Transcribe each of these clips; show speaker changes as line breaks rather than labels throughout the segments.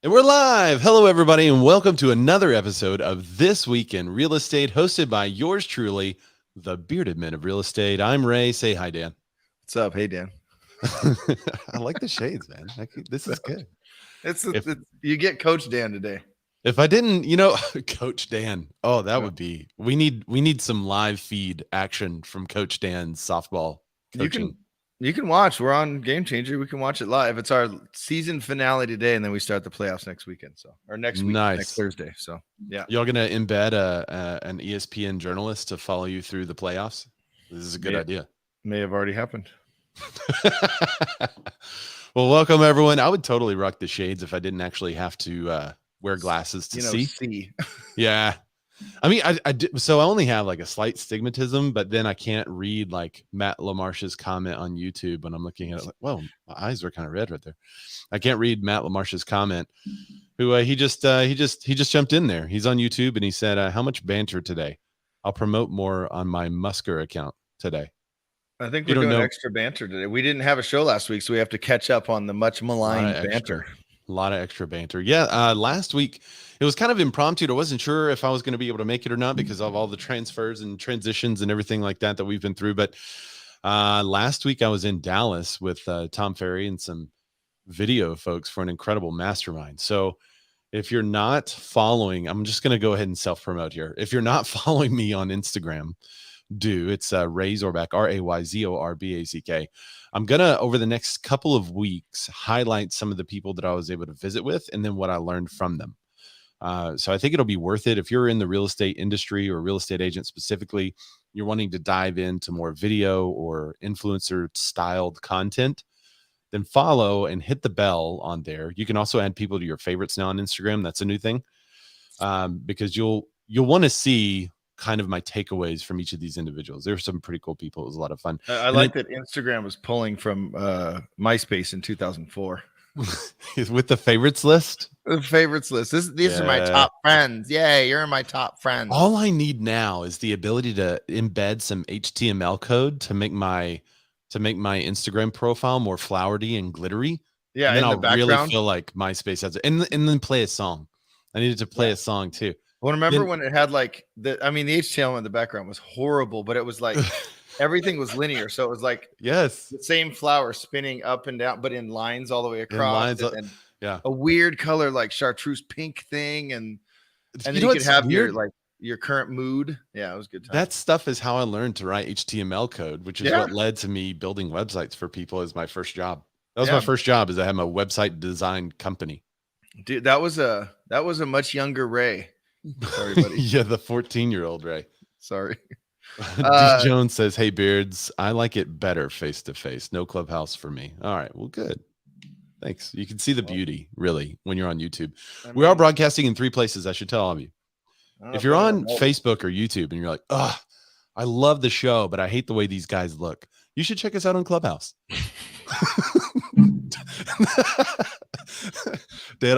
And we're live. Hello, everybody, and welcome to another episode of This Week in Real Estate, hosted by yours truly, the Bearded Men of Real Estate. I'm Ray. Say hi, Dan.
What's up? Hey, Dan.
I like the shades, man. This is good.
You get Coach Dan today.
If I didn't, Coach Dan. Oh, that would be. We need some live feed action from Coach Dan's softball coaching.
You can watch. We're on Game Changer. We can watch it live. It's our season finale today, and then we start the playoffs next weekend. Or next week, next Thursday. So yeah,
y'all gonna embed an ESPN journalist to follow you through the playoffs? This is a good idea.
May have already happened.
Well, welcome everyone. I would totally rock the shades if I didn't actually have to wear glasses to see. Yeah. I mean, so I only have like a slight stigmatism, but then I can't read like Matt LaMarche's comment on YouTube when I'm looking at it. Like, whoa, my eyes are kind of red right there. I can't read Matt LaMarche's comment. Who he just jumped in there. He's on YouTube and he said, "How much banter today? I'll promote more on my Musker account today."
I think we're doing extra banter today. We didn't have a show last week, so we have to catch up on the much maligned banter.
A lot of extra banter. Yeah. Last week it was kind of impromptu. I wasn't sure if I was going to be able to make it or not because of all the transfers and transitions and everything like that we've been through. But last week I was in Dallas with Tom Ferry and some video folks for an incredible mastermind. So if you're not following, I'm just going to go ahead and self-promote here. If you're not following me on Instagram, it's Ray Zorback, RayZorback. I'm gonna, over the next couple of weeks, highlight some of the people that I was able to visit with and then what I learned from them. So I think it'll be worth it. If you're in the real estate industry or real estate agent specifically, you're wanting to dive into more video or influencer styled content, then follow and hit the bell on there. You can also add people to your favorites now on Instagram. That's a new thing, because you'll want to see kind of my takeaways from each of these individuals. There's some pretty cool people. It was a lot of fun.
I like that Instagram was pulling from MySpace in 2004
with the favorites list.
The favorites list. These are my top friends. Yay, you're my top friends.
All I need now is the ability to embed some HTML code to make my Instagram profile more flowery and glittery.
Yeah,
and then I'll really feel like MySpace has it. And then play a song. I needed to play a song too.
Well, remember when it had like the HTML in the background was horrible, but it was like everything was linear. So it was like the same flower spinning up and down, but in lines all the way across. And a weird color like chartreuse pink thing, and then you could have your current mood. Yeah, it was a good time.
That stuff is how I learned to write HTML code, which is what led to me building websites for people as my first job. That was my first job, is I had my website design company.
Dude, that was a much younger Ray. Sorry, buddy.
Yeah, the 14-year-old Ray.
Sorry.
D. Jones says, "Hey, Beards, I like it better face to face. No Clubhouse for me." All right, well, good. Thanks. You can see the beauty, really, when you're on YouTube. We are broadcasting in 3 places, I should tell all of you. If you're on Facebook or YouTube and you're like, "Ugh, I love the show, but I hate the way these guys look," you should check us out on Clubhouse. Dad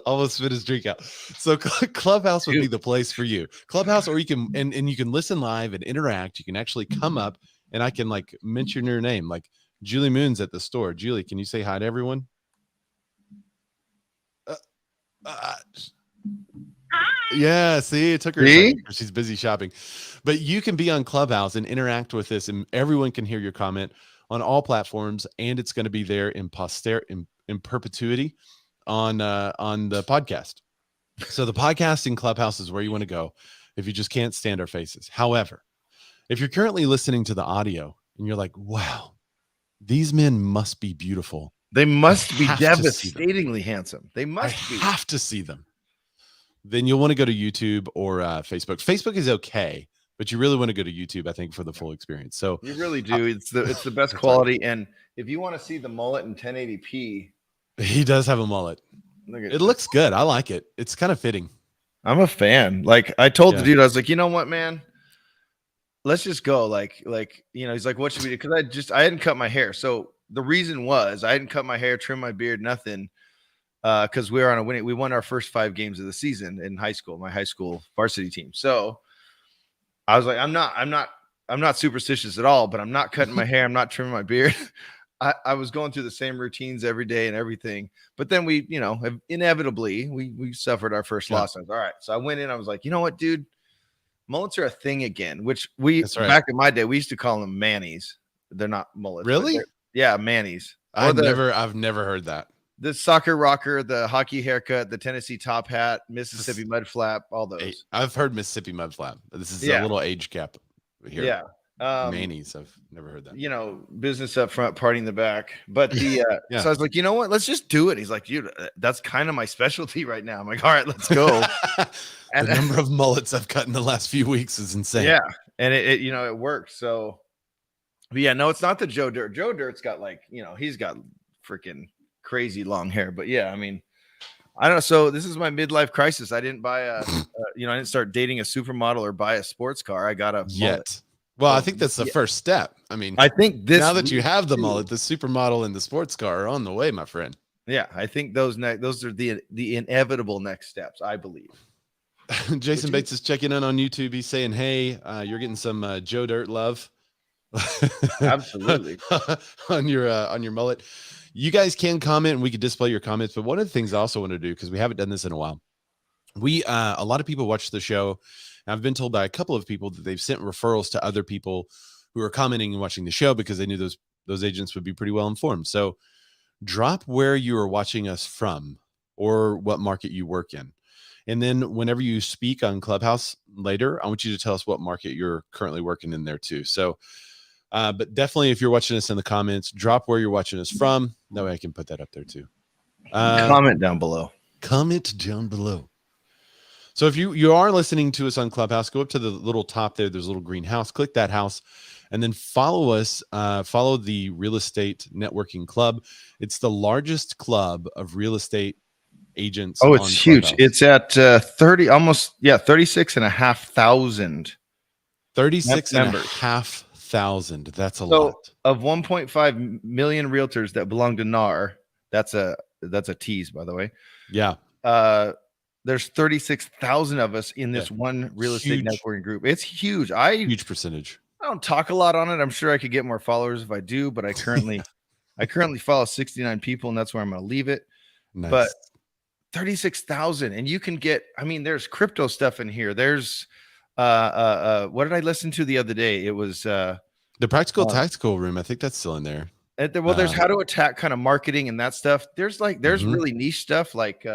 almost spit his drink out. So Clubhouse would be the place for you. Clubhouse, or you can and you can listen live and interact. You can actually come up and I can like mention your name. Like Julie Moon's at the store. Julie, can you say hi to everyone? Yeah, see, it took her a second. She's busy shopping. But you can be on Clubhouse and interact with this, and everyone can hear your comment on all platforms, and it's going to be there in perpetuity on the podcast. So the podcasting Clubhouse is where you want to go if you just can't stand our faces. However, if you're currently listening to the audio and you're like, "Wow, these men must be beautiful.
They must be devastatingly handsome. They must be.
I have to see them." Then you'll want to go to YouTube or Facebook. Facebook is okay, but you really want to go to YouTube, I think, for the full experience. So
you really do. It's the best quality. Right. And if you want to see the mullet in 1080p,
he does have a mullet. It looks good. I like it. It's kind of fitting.
I'm a fan. Like I told the dude, I was like, "You know what, man? Let's just go." Like, he's like, "What should we do?" Because I hadn't cut my hair. So the reason was I hadn't cut my hair, trimmed my beard, nothing. Because we won our first 5 games of the season in high school, my high school varsity team. So I was like, I'm not superstitious at all, but I'm not cutting my hair. I'm not trimming my beard. I was going through the same routines every day and everything. But then we, inevitably we suffered our first loss. All right. So I went in, I was like, you know what, dude? Mullets are a thing again, which back in my day, we used to call them manis. They're not mullets.
Really?
Yeah, manis.
I've never heard that.
The soccer rocker, the hockey haircut, the Tennessee top hat, Mississippi mud flap, all those.
I've heard Mississippi mud flap. This is a little age gap here.
Yeah.
Manis, I've never heard that.
Business up front, party in the back. But so I was like, you know what? Let's just do it. He's like, dude, that's kind of my specialty right now. I'm like, all right, let's go.
And the number of mullets I've cut in the last few weeks is insane.
Yeah. And it worked. So, but yeah, no, it's not the Joe Dirt. Joe Dirt's got he's got freaking crazy long hair. But yeah, I mean, I don't know. So this is my midlife crisis. I didn't buy I didn't start dating a supermodel or buy a sports car. I got a mullet.
Well, I think that's the first step. I mean,
I think
now that you have the mullet, the supermodel and the sports car are on the way, my friend.
Yeah, I think those are the inevitable next steps, I believe.
Jason Bates is checking in on YouTube. He's saying, "Hey, you're getting some Joe Dirt love."
Absolutely.
on your mullet. You guys can comment and we can display your comments. But one of the things I also want to do, because we haven't done this in a while, a lot of people watch the show. And I've been told by a couple of people that they've sent referrals to other people who are commenting and watching the show because they knew those agents would be pretty well informed. So drop where you are watching us from or what market you work in. And then whenever you speak on Clubhouse later, I want you to tell us what market you're currently working in there too. So, but definitely if you're watching us in the comments, drop where you're watching us from. That way I can put that up there too.
Comment down below.
Comment down below. So if you are listening to us on Clubhouse, go up to the little top there. There's a little green house. Click that house and then follow us. Follow the Real Estate Networking Club. It's the largest club of real estate agents.
Oh, it's huge. It's at 36,500.
36,500. That's a lot.
Of 1.5 million realtors that belong to NAR. That's a tease, by the way.
Yeah.
There's 36,000 of us in this one real estate networking group. It's huge.
Huge percentage.
I don't talk a lot on it. I'm sure I could get more followers if I do, but I currently follow 69 people, and that's where I'm going to leave it.
Nice.
But 36,000, and you can get. I mean, there's crypto stuff in here. There's what did I listen to the other day? It was
the Practical Tactical Room. I think that's still in there.
Well, there's how to attack kind of marketing and that stuff. There's really niche stuff like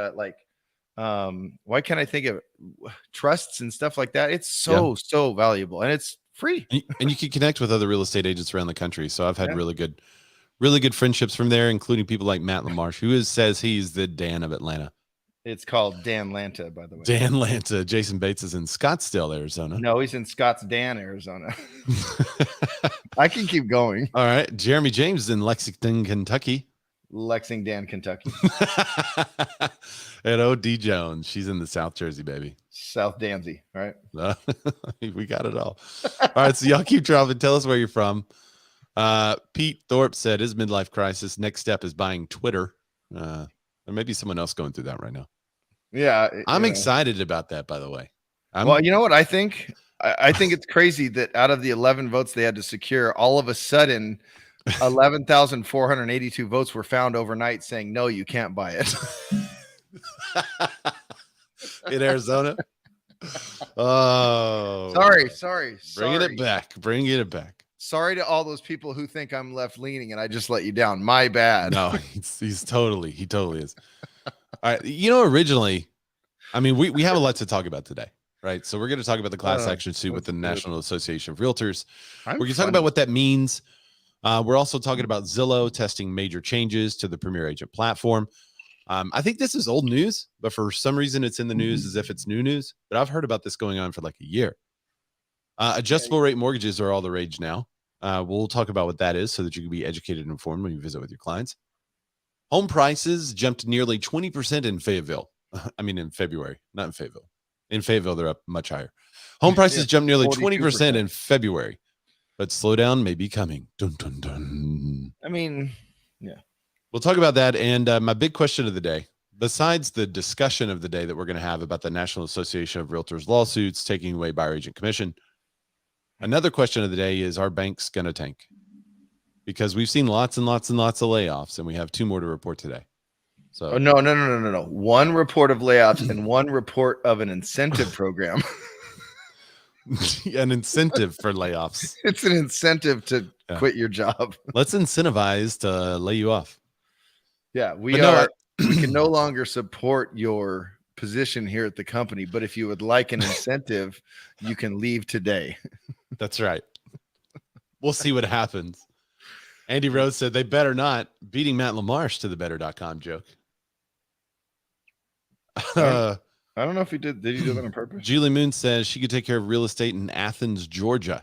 why can't I think of trusts and stuff like that? It's so valuable, and it's free.
And you can connect with other real estate agents around the country. So I've had really good friendships from there, including people like Matt LaMarche, who says he's the Dan of Atlanta.
It's called Dan Lanta, by the way.
Dan Lanta. Jason Bates is in Scottsdale, Arizona.
No, he's in Scottsdan, Arizona. I can keep going.
All right. Jeremy James is in Lexington, Kentucky.
Lexington, Kentucky.
And O.D. Jones. She's in the South Jersey, baby.
South Danzy, right?
We got it all. All right. So y'all keep dropping. Tell us where you're from. Pete Thorpe said his midlife crisis next step is buying Twitter. There may be someone else going through that right now.
Yeah.
I'm excited about that, by the way.
Well, you know what I think? I think it's crazy that out of the 11 votes they had to secure, all of a sudden 11,482 votes were found overnight saying, no, you can't buy it.
In Arizona? Oh.
Sorry.
Bring it back.
Sorry to all those people who think I'm left leaning and I just let you down. My bad.
No, he totally is. All right. Originally, I mean, we have a lot to talk about today, right? So we're going to talk about the class action suit with the National Association of Realtors. We're going to talk about what that means. We're also talking about Zillow testing major changes to the Premier Agent platform. I think this is old news, but for some reason it's in the news as if it's new news. But I've heard about this going on for like a year. Adjustable rate mortgages are all the rage now. We'll talk about what that is so that you can be educated and informed when you visit with your clients. Home prices jumped nearly 20% in Fayetteville. I mean, in February, not in Fayetteville. In Fayetteville, they're up much higher. Home prices jumped nearly 20% in February, but slowdown may be coming. Dun, dun, dun.
I mean, yeah.
We'll talk about that. And my big question of the day, besides the discussion of the day that we're going to have about the National Association of Realtors lawsuits taking away buyer agent commission, another question of the day is, are banks going to tank? because we've seen lots and lots and lots of layoffs, and we have 2 more to report today. So
no. 1 report of layoffs and 1 report of an incentive program.
An incentive for layoffs.
It's an incentive to quit your job.
Let's incentivize to lay you off.
Yeah, we can no longer support your position here at the company, but if you would like an incentive, you can leave today.
That's right. We'll see what happens. Andy Rose said they better not. Beating Matt LaMarche to the better.com joke.
I don't know if he did. Did he do that on purpose?
Julie Moon says she could take care of real estate in Athens, Georgia.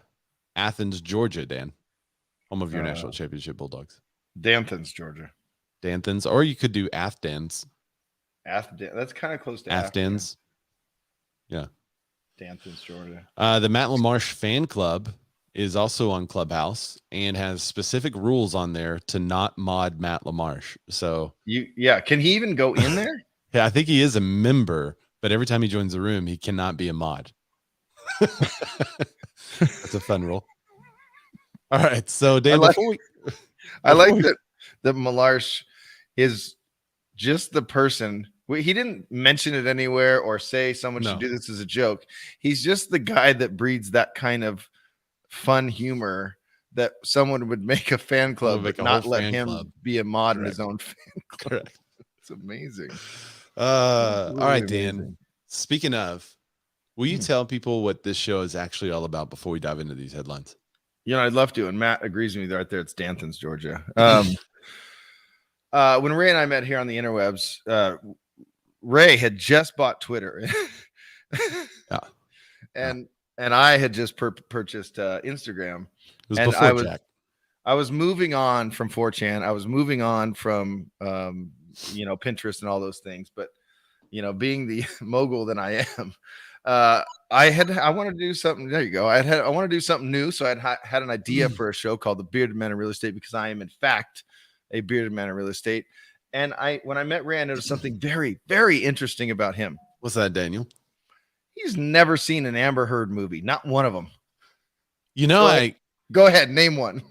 Athens, Georgia, Dan. Home of your national championship Bulldogs.
Danthans, Georgia.
Danthans. Or you could do Athens.
That's kind of close to
Athens. Yeah.
Danthans, Georgia.
The Matt LaMarche fan club is also on Clubhouse and has specific rules on there to not mod Matt LaMarche. So
can he even go in there?
Yeah, I think he is a member, but every time he joins the room, he cannot be a mod. That's a fun rule. All right, so Dan,
I like that LaMarche is just the person. He didn't mention it anywhere or say someone should do this as a joke. He's just the guy that breeds that kind of fun humor that someone would make a fan club but not let him be a mod in his own fan club.
Correct.
It's amazing.
All right, Dan. Speaking of, will you tell people what this show is actually all about before we dive into these headlines?
I'd love to. And Matt agrees with me right there. It's Danthans, Georgia. When Ray and I met here on the interwebs, Ray had just bought Twitter. And I had just purchased Instagram.
It was before Jack.
I was moving on from 4chan. I was moving on from Pinterest and all those things, but being the mogul that I am, I wanted to do something. There you go. I want to do something new. So I had an idea for a show called The Bearded Man in Real Estate, because I am in fact a bearded man in real estate. And when I met Ray, I noticed something very, very interesting about him.
What's that, Daniel?
He's never seen an Amber Heard movie. Not one of them.
Go
ahead, name one.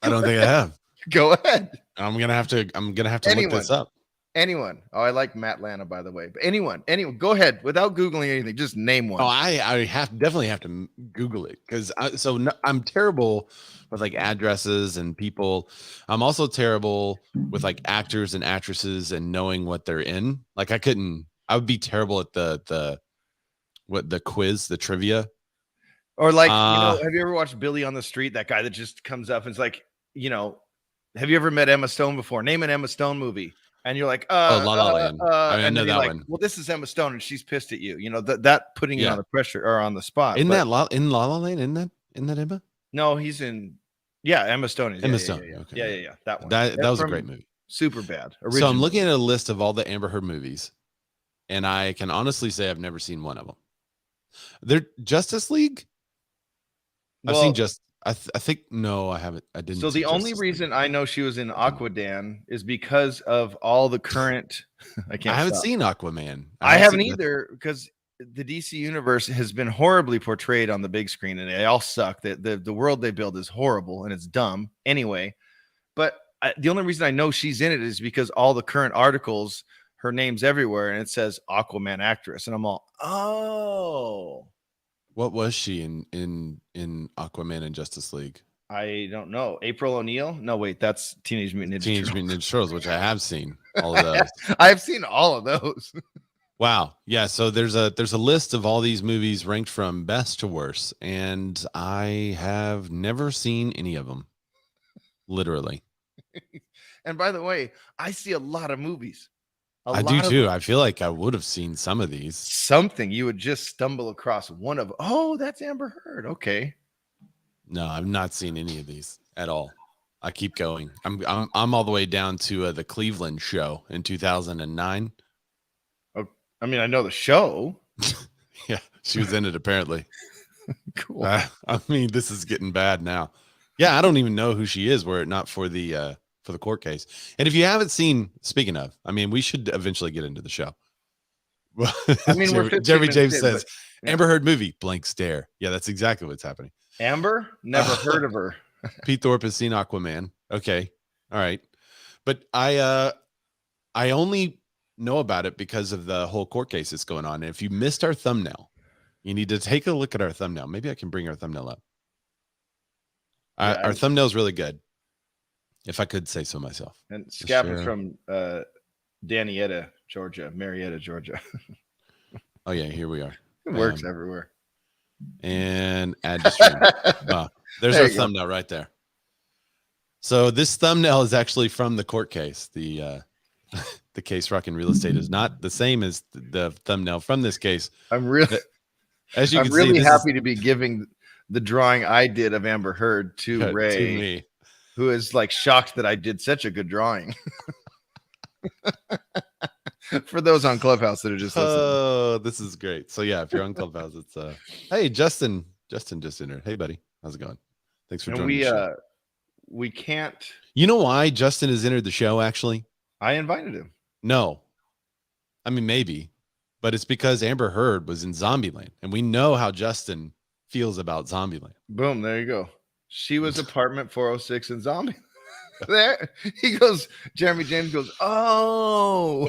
I don't think I have.
Go ahead.
I'm gonna have to look this up.
Anyone? Oh, I like Matt Lana, by the way. But anyone? Go ahead without googling anything. Just name one.
Oh, I definitely have to Google it, because I'm terrible with like addresses and people. I'm also terrible with like actors and actresses and knowing what they're in. Like I would be terrible at the quiz, the trivia.
Or like, have you ever watched Billy on the Street? That guy that just comes up and is like, have you ever met Emma Stone before? Name an Emma Stone movie. And you're like,
La La Land. I know that one.
Well, this is Emma Stone and she's pissed at you. That putting you on the pressure or on the spot.
In La La Land? In that Emma?
No, he's in. Yeah, Emma Stone.
Emma Stone.
Yeah.
Okay.
Yeah. That one.
That was a great movie.
Super bad.
So I'm looking at a list of all the Amber Heard movies, and I can honestly say I've never seen one of them. They're Justice League. I've seen I think no, I haven't. I didn't.
So the only reason I know she was in Aquadan is because of all the current. I
haven't seen Aquaman.
I haven't either, because the DC universe has been horribly portrayed on the big screen, and they all suck. The world they build is horrible and it's dumb anyway. But the only reason I know she's in it is because all the current articles, her name's everywhere, and it says Aquaman actress, and I'm all, oh.
What was she in Aquaman and Justice League?
I don't know. April O'Neil? No, wait, that's Teenage Mutant
Ninja Turtles, which I have seen all of those.
I've seen all of those.
Wow. Yeah. So there's a list of all these movies ranked from best to worst, and I have never seen any of them. Literally.
And by the way, I see a lot of movies.
I do too. I feel like I would have seen some of these.
Something you would just stumble across one of. Oh, that's Amber Heard. Okay.
No, I've not seen any of these at all. I keep going. I'm all the way down to the Cleveland show in 2009.
Oh, I mean, I know the show.
Yeah, she was in it apparently.
Cool.
I mean, this is getting bad now. Yeah, I don't even know who she is were it not for the court case. And if you haven't seen, speaking of, I mean, we should eventually get into the show.
I mean,
Jerry James says, Amber Heard movie, blank stare. Yeah, that's exactly what's happening.
Amber? Never heard of her.
Pete Thorpe has seen Aquaman. Okay. All right. But I only know about it because of the whole court case that's going on. And if you missed our thumbnail, you need to take a look at our thumbnail. Maybe I can bring our thumbnail up. Our thumbnail is really good, if I could say so myself.
And Scap is from Marietta, Georgia.
Oh, yeah, here we are.
It works everywhere.
And add to stream. Wow. There's our thumbnail right there. So this thumbnail is actually from the court case. The case Rockin' Real Estate is not the same as the thumbnail from this case.
I'm really happy to be giving the drawing I did of Amber Heard to Ray,
to me,
who is like shocked that I did such a good drawing. For those on Clubhouse that are just listening.
Oh, this is great. So yeah, if you're on Clubhouse, it's hey, Justin just entered. Hey buddy, how's it going? Thanks for joining the show.
We can't.
You know why Justin has entered the show? Actually,
I invited him.
No, I mean maybe, but it's because Amber Heard was in Zombieland, and we know how Justin feels about Zombieland.
Boom, there you go. She was apartment 406 in Zombie. There he goes. Jeremy James goes, oh.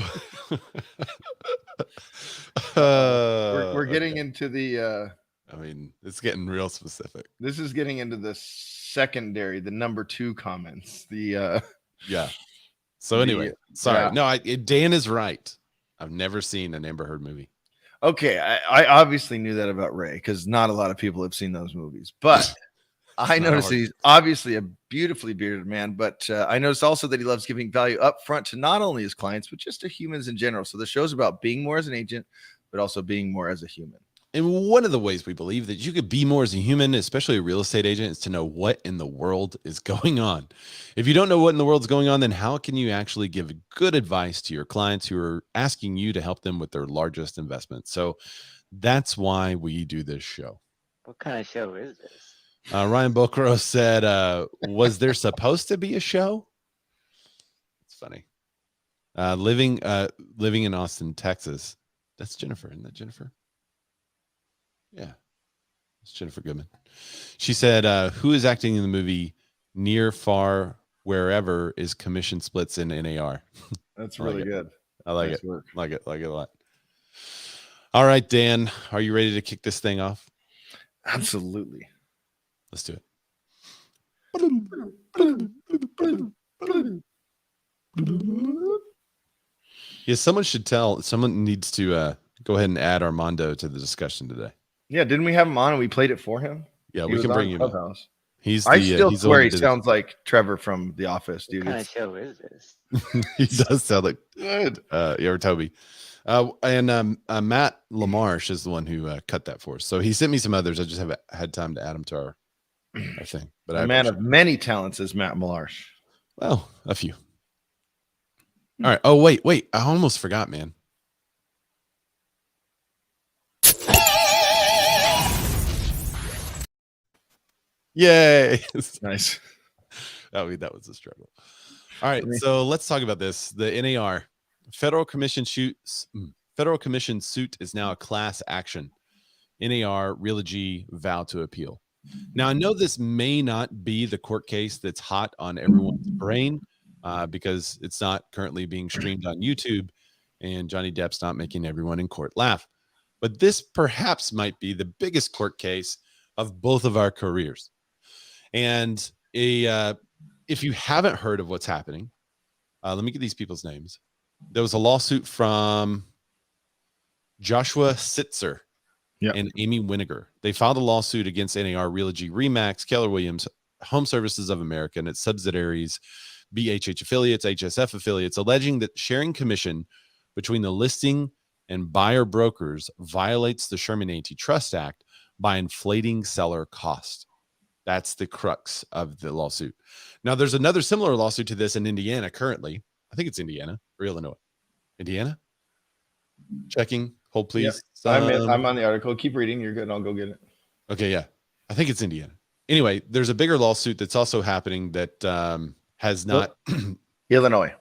We're getting into the
I mean, it's getting real specific.
This is getting into the secondary, the number 2 comments. The
yeah. So anyway, sorry. Yeah. No, Dan is right. I've never seen an Amber Heard movie.
Okay, I obviously knew that about Ray because not a lot of people have seen those movies. But I noticed that he's obviously a beautifully bearded man. But I noticed also that he loves giving value up front to not only his clients, but just to humans in general. So the show's about being more as an agent, but also being more as a human.
And one of the ways we believe that you could be more as a human, especially a real estate agent, is to know what in the world is going on. If you don't know what in the world is going on, then how can you actually give good advice to your clients who are asking you to help them with their largest investment? So that's why we do this show.
What kind of show is this?
Ryan Bokro said, was there supposed to be a show? It's funny. Living in Austin, Texas. That's Jennifer. Isn't that Jennifer? Yeah, it's Jennifer Goodman. She said, who is acting in the movie Near, Far, Wherever is commission splits in NAR?
That's really good.
I like it. Like it a lot. All right, Dan, are you ready to kick this thing off?
Absolutely.
Let's do it. Yeah, someone needs to go ahead and add Armando to the discussion today.
Yeah, didn't we have him on and we played it for him?
Yeah, we can bring him in.
I still swear he sounds like Trevor from The Office, dude.
What kind of show is this?
He does sound like good. Or Toby. And Matt LaMarche is the one who cut that for us. So he sent me some others. I just haven't had time to add them to our thing. But
a man of many talents is Matt LaMarche.
Well, a few. All right. Oh, wait. I almost forgot, man. Yay.
Nice.
That was a struggle. All right. So let's talk about this. The NAR federal commission suit is now a class action. NAR Realogy vow to appeal. Now, I know this may not be the court case that's hot on everyone's brain because it's not currently being streamed on YouTube and Johnny Depp's not making everyone in court laugh. But this perhaps might be the biggest court case of both of our careers. And if you haven't heard of what's happening, let me get these people's names. There was a lawsuit from Joshua Sitzer and Amy Winiger. They filed a lawsuit against NAR, Realogy, Remax, Keller Williams, Home Services of America, and its subsidiaries, BHH affiliates, HSF affiliates, alleging that sharing commission between the listing and buyer brokers violates the Sherman Antitrust Act by inflating seller cost. That's the crux of the lawsuit. Now, there's another similar lawsuit to this in Indiana currently. I think it's Indiana or Illinois. Indiana? Checking. Hold, please.
Yeah, I'm on the article. Keep reading. You're good. I'll go get it.
Okay, yeah. I think it's Indiana. Anyway, there's a bigger lawsuit that's also happening that has not...
Illinois.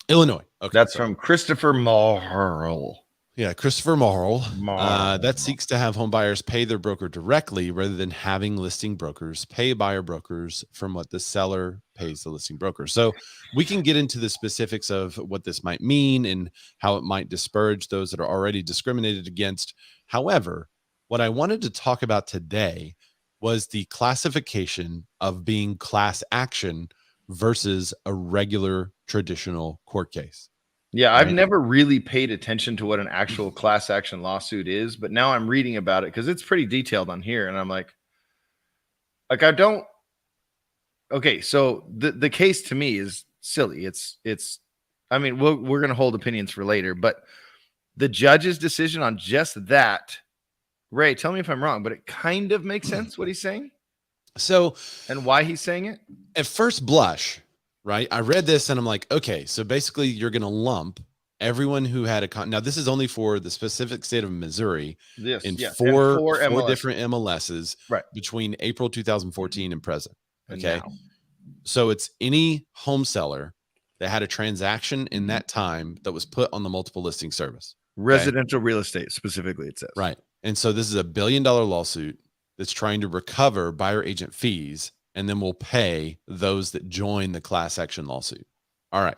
Okay.
That's from Christopher Marl.
Yeah, Christopher Morrill, that seeks to have home buyers pay their broker directly rather than having listing brokers pay buyer brokers from what the seller pays the listing broker. So we can get into the specifics of what this might mean and how it might discourage those that are already discriminated against. However, what I wanted to talk about today was the classification of being class action versus a regular traditional court case.
Yeah, I've never really paid attention to what an actual class action lawsuit is, but now I'm reading about it because it's pretty detailed on here, and I'm like I don't. Okay, so the case to me is silly. It's. I mean, we're going to hold opinions for later, but the judge's decision on just that, Ray, tell me if I'm wrong, but it kind of makes sense what he's saying.
So,
and why he's saying it
at first blush. Right. I read this and I'm like, okay, so basically you're going to lump everyone who had now this is only for the specific state of Missouri in four different MLSs between April 2014 and present. Okay. So it's any home seller that had a transaction in that time that was put on the multiple listing service.
Residential real estate specifically, it says.
Right. And so this is $1 billion lawsuit that's trying to recover buyer agent fees, and then we'll pay those that join the class action lawsuit. All right.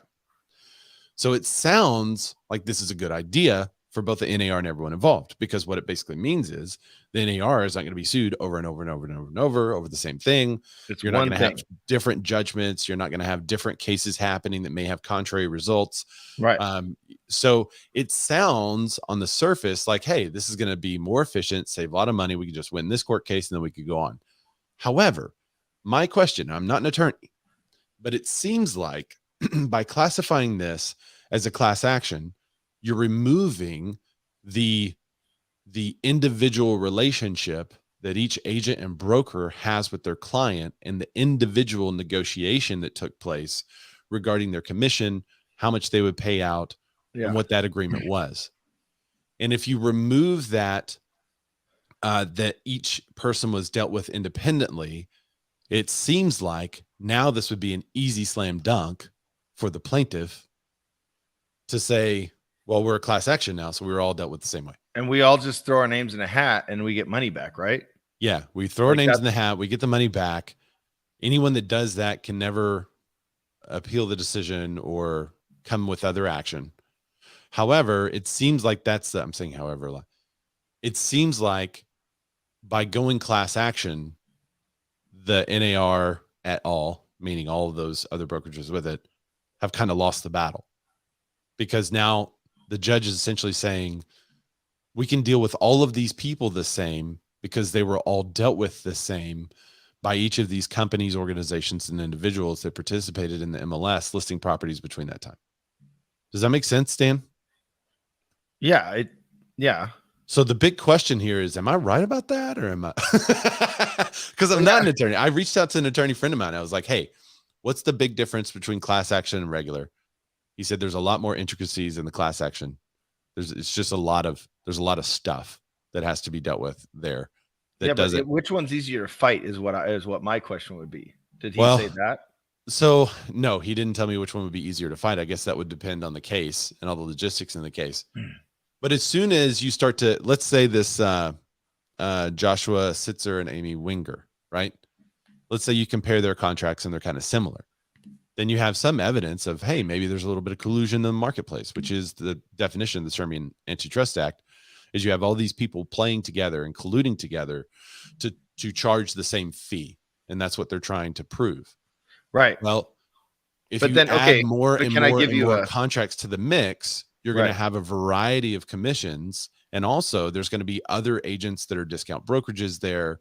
So it sounds like this is a good idea for both the NAR and everyone involved, because what it basically means is the NAR is not going to be sued over and over and over and over and over the same thing. You're not going to have different judgments. You're not going to have different cases happening that may have contrary results.
Right.
So it sounds on the surface like, hey, this is going to be more efficient, save a lot of money. We could just win this court case and then we could go on. However, my question, I'm not an attorney, but it seems like by classifying this as a class action, you're removing the individual relationship that each agent and broker has with their client and the individual negotiation that took place regarding their commission, how much they would pay out, and what that agreement was. And if you remove that, that each person was dealt with independently, it seems like now this would be an easy slam dunk for the plaintiff to say, well, we're a class action now, so we were all dealt with the same way.
And we all just throw our names in a hat and we get money back, right?
Yeah, we throw our names in the hat, we get the money back. Anyone that does that can never appeal the decision or come with other action. However, it seems like I'm saying however, it seems like by going class action, the NAR at all, meaning all of those other brokerages with it, have kind of lost the battle, because now the judge is essentially saying we can deal with all of these people the same because they were all dealt with the same by each of these companies, organizations, and individuals that participated in the MLS listing properties between that time. Does that make sense, Dan?
Yeah.
So the big question here is, am I right about that, or am I? Because I'm not an attorney. I reached out to an attorney friend of mine. I was like, hey, what's the big difference between class action and regular? He said there's a lot more intricacies in the class action. There's a lot of stuff that has to be dealt with there.
But which one's easier to fight is what my question would be. Did he say that?
So no, he didn't tell me which one would be easier to fight. I guess that would depend on the case and all the logistics in the case. But as soon as you start to, let's say this Joshua Sitzer and Amy Winger, right? Let's say you compare their contracts and they're kind of similar. Then you have some evidence of, hey, maybe there's a little bit of collusion in the marketplace, which is the definition of the Sherman Antitrust Act, is you have all these people playing together and colluding together to charge the same fee. And that's what they're trying to prove.
Right.
Well, if you add more and more contracts to the mix, you're going to have a variety of commissions. And also there's going to be other agents that are discount brokerages there.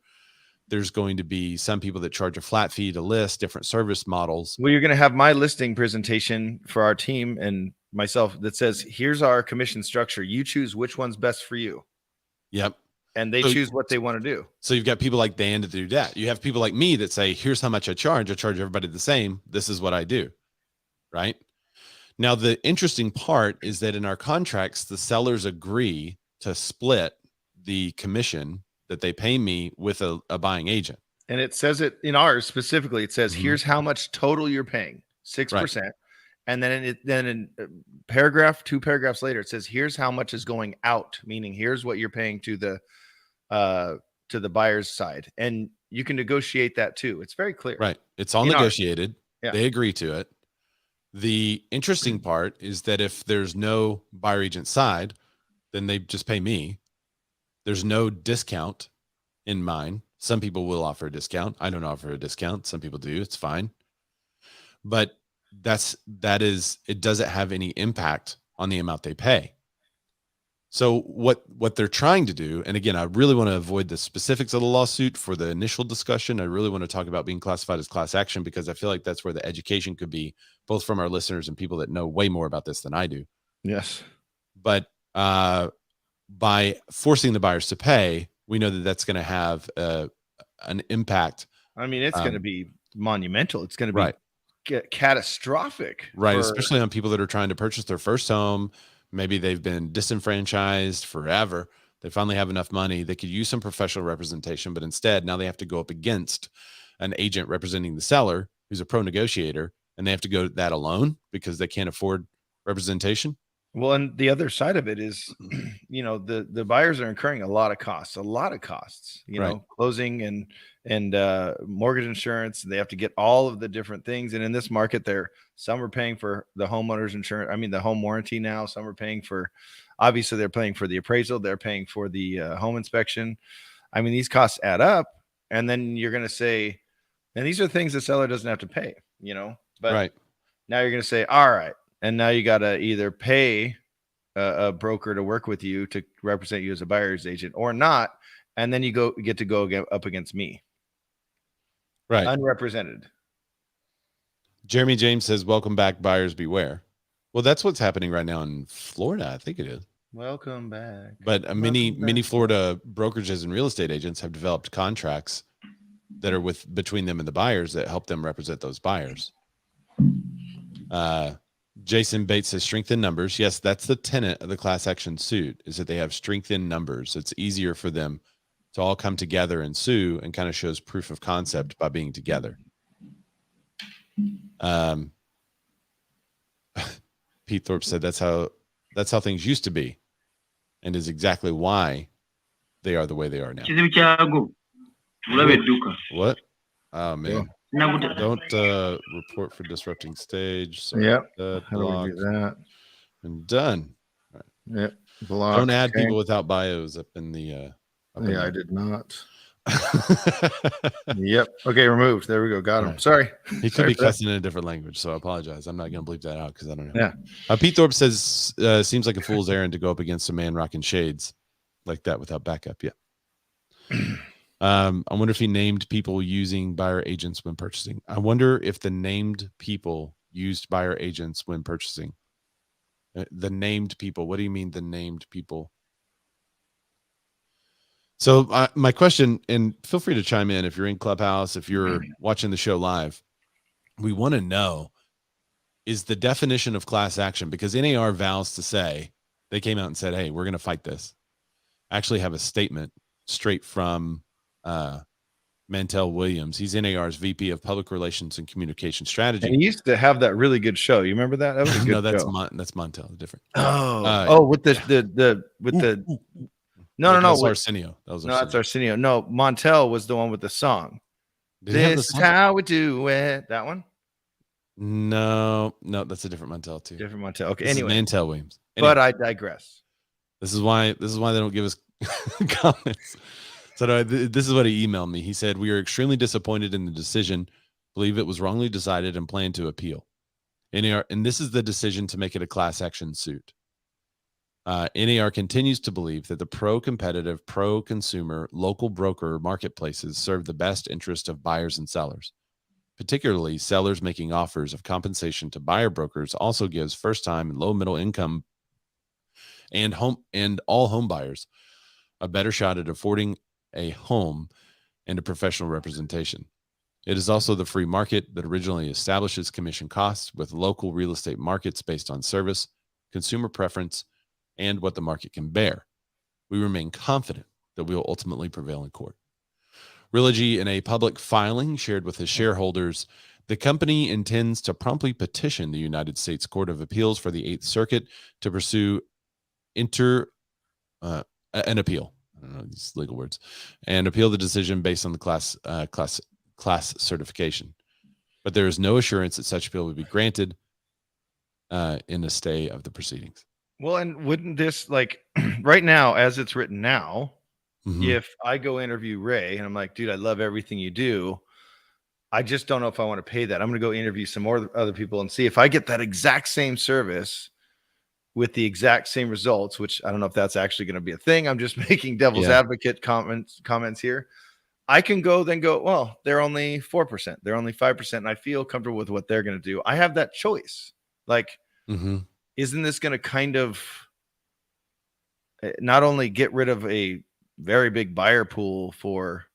There's going to be some people that charge a flat fee to list, different service models.
Well, you're going to have my listing presentation for our team and myself that says, here's our commission structure. You choose which one's best for you.
Yep.
And they choose what they want to do.
So you've got people like Dan to do that. You have people like me that say, here's how much I charge. I charge everybody the same. This is what I do. Right? Now, the interesting part is that in our contracts, the sellers agree to split the commission that they pay me with a buying agent.
And it says it in ours specifically. It says, here's how much total you're paying, 6%. Right. And then in two paragraphs later, it says, here's how much is going out, meaning here's what you're paying to the buyer's side. And you can negotiate that too. It's very clear.
Right. It's all negotiated. They agree to it. The interesting part is that if there's no buyer agent side, then they just pay me. There's no discount in mine. Some people will offer a discount. I don't offer a discount. Some people do. It's fine. But it doesn't have any impact on the amount they pay. So what they're trying to do, and again, I really want to avoid the specifics of the lawsuit for the initial discussion. I really want to talk about being classified as class action, because I feel like that's where the education could be, both from our listeners and people that know way more about this than I do.
Yes.
But by forcing the buyers to pay, we know that that's going to have an impact.
I mean, it's going to be monumental. It's going to be catastrophic.
Right. Especially on people that are trying to purchase their first home. Maybe they've been disenfranchised forever. They finally have enough money. They could use some professional representation, but instead now they have to go up against an agent representing the seller who's a pro negotiator, and they have to go that alone because they can't afford representation.
Well, and the other side of it is, the buyers are incurring a lot of costs, closing and mortgage insurance. They have to get all of the different things. And in this market, some are paying for the homeowners insurance. I mean, the home warranty now. Some are paying for, obviously they're paying for the appraisal. They're paying for the home inspection. I mean, these costs add up. And then you're going to say, and these are things the seller doesn't have to pay, but now you're going to say, all right. And now you got to either pay a broker to work with you to represent you as a buyer's agent or not. And then you get to go up against me.
Right.
Unrepresented.
Jeremy James says, welcome back, buyers beware. Well, that's what's happening right now in Florida. I think it is.
Welcome back.
But many Florida brokerages and real estate agents have developed contracts that are between them and the buyers that help them represent those buyers. Jason Bates says strength in numbers. Yes, that's the tenet of the class action suit, is that they have strength in numbers. It's easier for them to all come together and sue, and kind of shows proof of concept by being together. Pete Thorpe said that's how things used to be, and is exactly why they are the way they are now. What? Oh man. Don't report for disrupting stage. So
yeah.
Block.
That.
And done.
Right. Yep. Block.
Don't add people without bios up in the.
I did not. Yep. Okay, removed. There we go. Got him. Right. Sorry.
He could be cussing in a different language, so I apologize. I'm not going to bleep that out because I don't know.
Yeah.
Pete Thorpe says, seems like a fool's errand to go up against a man rocking shades like that without backup. Yeah. I wonder if he named people using buyer agents when purchasing. I wonder if the named people used buyer agents when purchasing. The named people. What do you mean the named people? So my question, and feel free to chime in if you're in Clubhouse, if you're watching the show live, we want to know, is the definition of class action, because NAR vows to say, they came out and said, hey, we're going to fight this. I actually have a statement straight from Keller Williams. He's NAR's VP of Public Relations and Communication Strategy.
And he used to have that really good show. You remember that? That was a good
no, that's
show.
That's Montel, different.
With the No,
Arsenio. That was
Arsenio. That's Arsenio. No, Montel was the one with the song. This is how we do it. That one?
No, that's a different Montel too.
Different Montel. Okay.
Anyway, Keller Williams.
Anyway, but I digress.
This is why they don't give us comments. So this is what he emailed me. He said, we are extremely disappointed in the decision, believe it was wrongly decided, and plan to appeal. And this is the decision to make it a class action suit. NAR continues to believe that the pro-competitive, pro-consumer, local broker marketplaces serve the best interest of buyers and sellers. Particularly, sellers making offers of compensation to buyer brokers also gives first-time and low-middle income and all home buyers a better shot at affording a home and a professional representation. It is also the free market that originally establishes commission costs with local real estate markets based on service, consumer preference, and what the market can bear. We remain confident that we will ultimately prevail in court. Realogy, in a public filing shared with his shareholders, The company intends to promptly petition the United States Court of Appeals for the Eighth Circuit to pursue an appeal. I don't know these legal words, and appeal the decision based on the class certification. But there is no assurance that such appeal would be granted in a stay of the proceedings.
Well, and wouldn't this, like, right now, as it's written now, if I go interview Ray and I'm like, dude, I love everything you do, I just don't know if I want to pay that. I'm going to go interview some more other people and see if I get that exact same service with the exact same results, which I don't know if that's actually going to be a thing. I'm just making devil's advocate comments here. I can go, well, they're only 4%. They're only 5%. And I feel comfortable with what they're going to do. I have that choice. Like, isn't this going to kind of not only get rid of a very big buyer pool for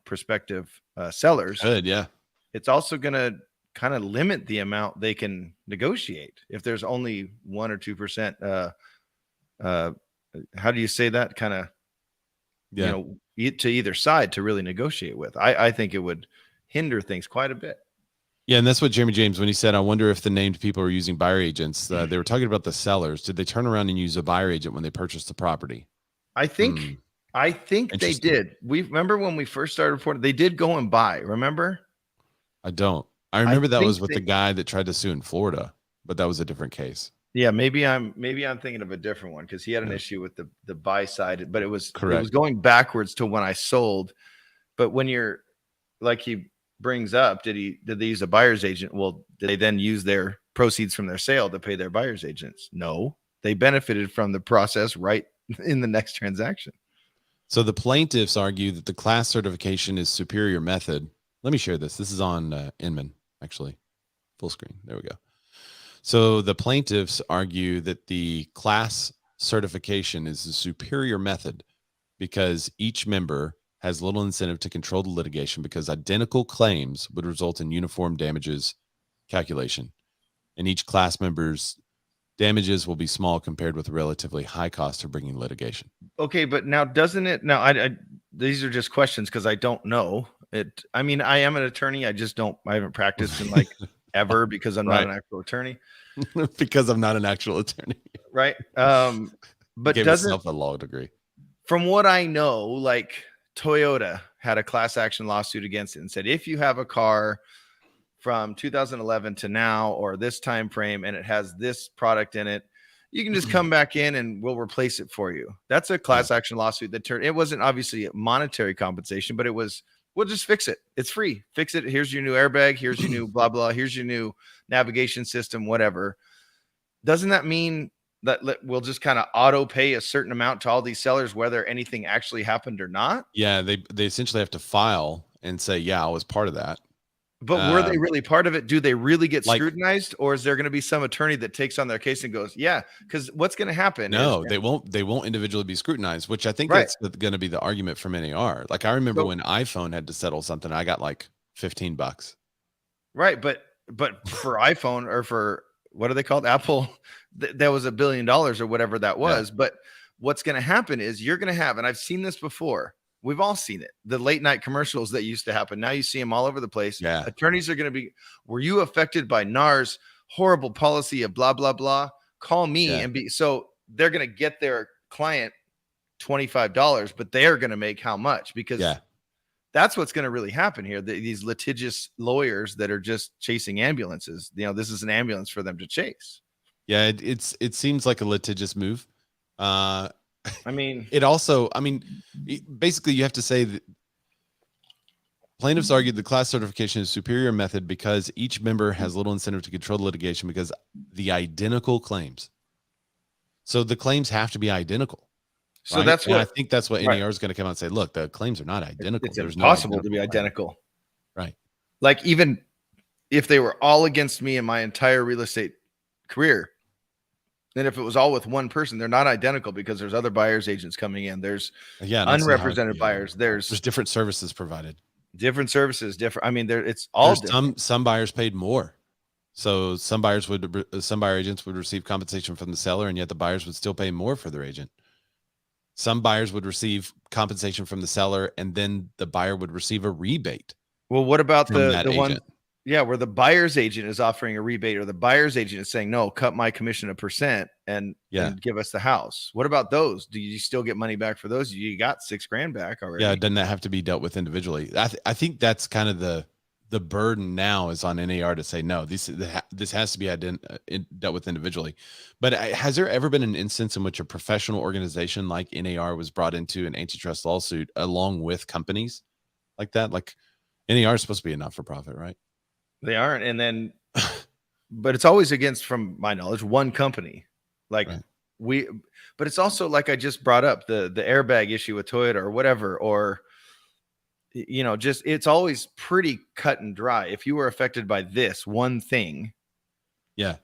prospective sellers?
Good, yeah.
It's also going to kind of limit the amount they can negotiate if there's only 1 or 2%. How do you say that? Kind of, to either side to really negotiate with. I think it would hinder things quite a bit.
Yeah, and that's what Jeremy James, when he said, I wonder if the named people are using buyer agents, they were talking about the sellers. Did they turn around and use a buyer agent when they purchased the property?
I think they did. We remember when we first started reporting, they did go and buy. Remember?
I don't. I remember that was with the guy that tried to sue in Florida, but that was a different case.
Yeah, maybe I'm thinking of a different one because he had an issue with the buy side, but it was going backwards to when I sold. But when you're, like he brings up, did they use a buyer's agent? Well, did they then use their proceeds from their sale to pay their buyer's agents? No, they benefited from the process right in the next transaction.
So the plaintiffs argue that the class certification is superior method. Let me share this. This is on Inman, actually. Full screen. There we go. So the plaintiffs argue that the class certification is a superior method because each member has little incentive to control the litigation because identical claims would result in uniform damages calculation. And each class member's damages will be small compared with a relatively high cost of bringing litigation.
Okay, but now doesn't it? Now, I these are just questions because I don't know it. I mean, I am an attorney. I haven't practiced in like ever because I'm not an actual attorney.
Because I'm not an actual attorney.
Right. But
doesn't a law degree.
From what I know, like Toyota had a class action lawsuit against it and said, if you have a car from 2011 to now or this time frame and it has this product in it, you can just come back in and we'll replace it for you. That's a class action lawsuit that it wasn't obviously monetary compensation, but it was, we'll just fix it. It's free. Fix it. Here's your new airbag. Here's your new blah, blah. Here's your new navigation system, whatever. Doesn't that mean that we'll just kind of auto pay a certain amount to all these sellers, whether anything actually happened or not?
Yeah, they essentially have to file and say, yeah, I was part of that.
But were they really part of it? Do they really get scrutinized, or is there going to be some attorney that takes on their case and goes, yeah, because what's going to happen?
No, they won't individually be scrutinized, which I think that's going to be the argument from NAR. Like I remember when iPhone had to settle something, I got like $15.
Right. But for iPhone or for what are they called? Apple, that was $1 billion or whatever that was. Yeah. But what's going to happen is you're going to have, and I've seen this before. We've all seen it. The late night commercials that used to happen. Now you see them all over the place. Yeah. Attorneys are going to be, were you affected by NAR's horrible policy of blah, blah, blah? Call me and be, so they're going to get their client $25, but they're going to make how much? Because that's what's going to really happen here. These litigious lawyers that are just chasing ambulances, this is an ambulance for them to chase.
Yeah. It seems like a litigious move. Basically you have to say that plaintiffs argued the class certification is superior method because each member has little incentive to control the litigation because the identical claims. So the claims have to be identical. So that's what I think that's what NAR is going to come out and say, look, the claims are not identical.
It's impossible to be identical.
Right.
Like even if they were all against me in my entire real estate career, then if it was all with one person, they're not identical because there's other buyers agents coming in. There's unrepresented buyers. There's
different services provided.
Different services, different. I mean, it's all different.
Some buyers paid more. So some buyer agents would receive compensation from the seller, and yet the buyers would still pay more for their agent. Some buyers would receive compensation from the seller, and then the buyer would receive a rebate.
Well, what about the
agent.
one? Yeah, where the buyer's agent is offering a rebate, or the buyer's agent is saying, no, cut my commission 1% and give us the house. What about those? Do you still get money back for those? You got $6,000 back already.
Yeah, doesn't that have to be dealt with individually? I think that's kind of the burden now is on NAR to say, no, this has to be dealt with individually. But has there ever been an instance in which a professional organization like NAR was brought into an antitrust lawsuit along with companies like that? Like NAR is supposed to be a not-for-profit, right?
They aren't. And then, but it's always against, from my knowledge, one company. Like right. But it's also like I just brought up the airbag issue with Toyota or whatever, or, just, it's always pretty cut and dry. If you were affected by this one thing.
Yeah.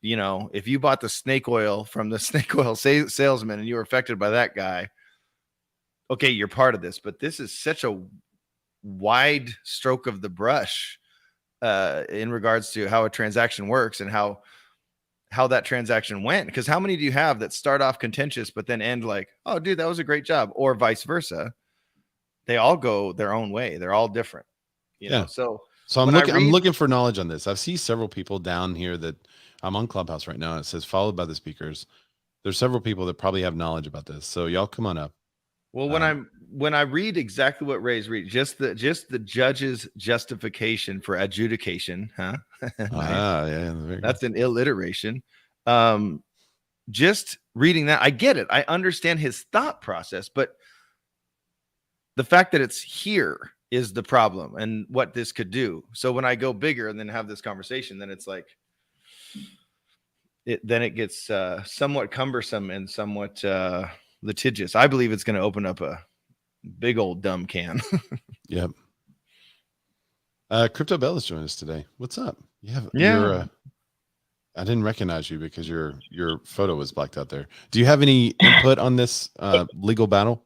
If you bought the snake oil from the snake oil salesman and you were affected by that guy, okay, you're part of this, but this is such a wide stroke of the brush in regards to how a transaction works and how that transaction went. Because how many do you have that start off contentious but then end like, oh dude, that was a great job, or vice versa? They all go their own way. They're all different, you know. So
I'm looking for knowledge on this. I've seen several people down here that I'm on Clubhouse right now, and it says followed by the speakers. There's several people that probably have knowledge about this, so y'all come on up.
Well, when I read exactly what Ray's read, just the judge's justification for adjudication, huh?
Yeah,
that's an alliteration. Just reading that, I get it. I understand his thought process, but the fact that it's here is the problem and what this could do. So when I go bigger and then have this conversation, then it's like it gets somewhat cumbersome and somewhat litigious. I believe it's going to open up a big old dumb can.
Yep. Crypto Bell is joining us today. What's up? I didn't recognize you because your photo was blacked out there. Do you have any input on this legal battle?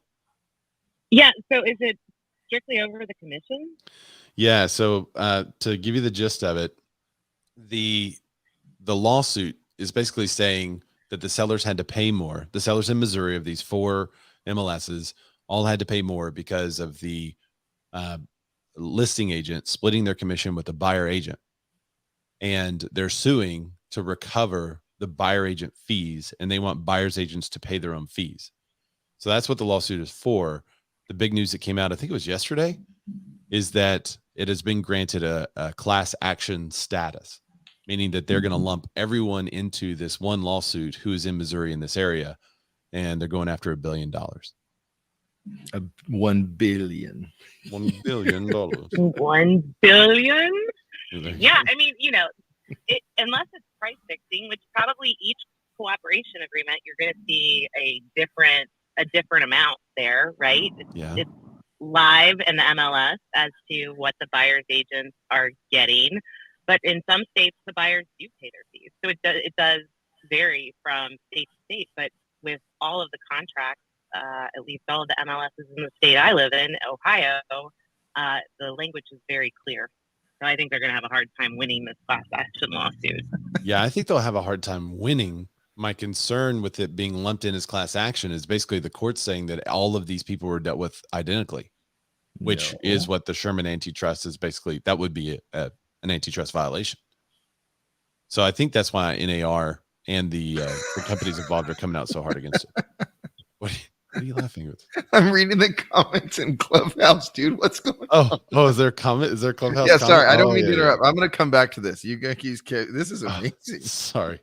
Yeah. So is it strictly over the commission?
Yeah. So to give you the gist of it, the lawsuit is basically saying that the sellers had to pay more. The sellers in Missouri of these 4 MLSs all had to pay more because of the listing agent splitting their commission with the buyer agent. And they're suing to recover the buyer agent fees, and they want buyer's agents to pay their own fees. So that's what the lawsuit is for. The big news that came out, I think it was yesterday, is that it has been granted a class action status, meaning that they're going to lump everyone into this one lawsuit who is in Missouri in this area, and they're going after $1 billion.
$1 billion.
$1 billion.
$1 billion? Yeah, I mean, unless it's price fixing, which probably each cooperation agreement, you're going to see a different amount there, right? It's live in the MLS as to what the buyer's agents are getting. But in some states, the buyers do pay their fees. So it does vary from state to state. But with all of the contracts, at least all of the MLSs in the state I live in, Ohio, the language is very clear. So I think they're going to have a hard time winning this class action lawsuit.
Yeah, I think they'll have a hard time winning. My concern with it being lumped in as class action is basically the court saying that all of these people were dealt with identically, which is what the Sherman Antitrust is basically. That would be an antitrust violation. So I think that's why NAR and the companies involved are coming out so hard against it. What are you laughing at?
I'm reading the comments in Clubhouse, dude. What's going on?
Oh, is there a comment? Is there a Clubhouse?
Yeah, sorry. I don't mean to interrupt. I'm going to come back to this. You guys, this is amazing.
Sorry.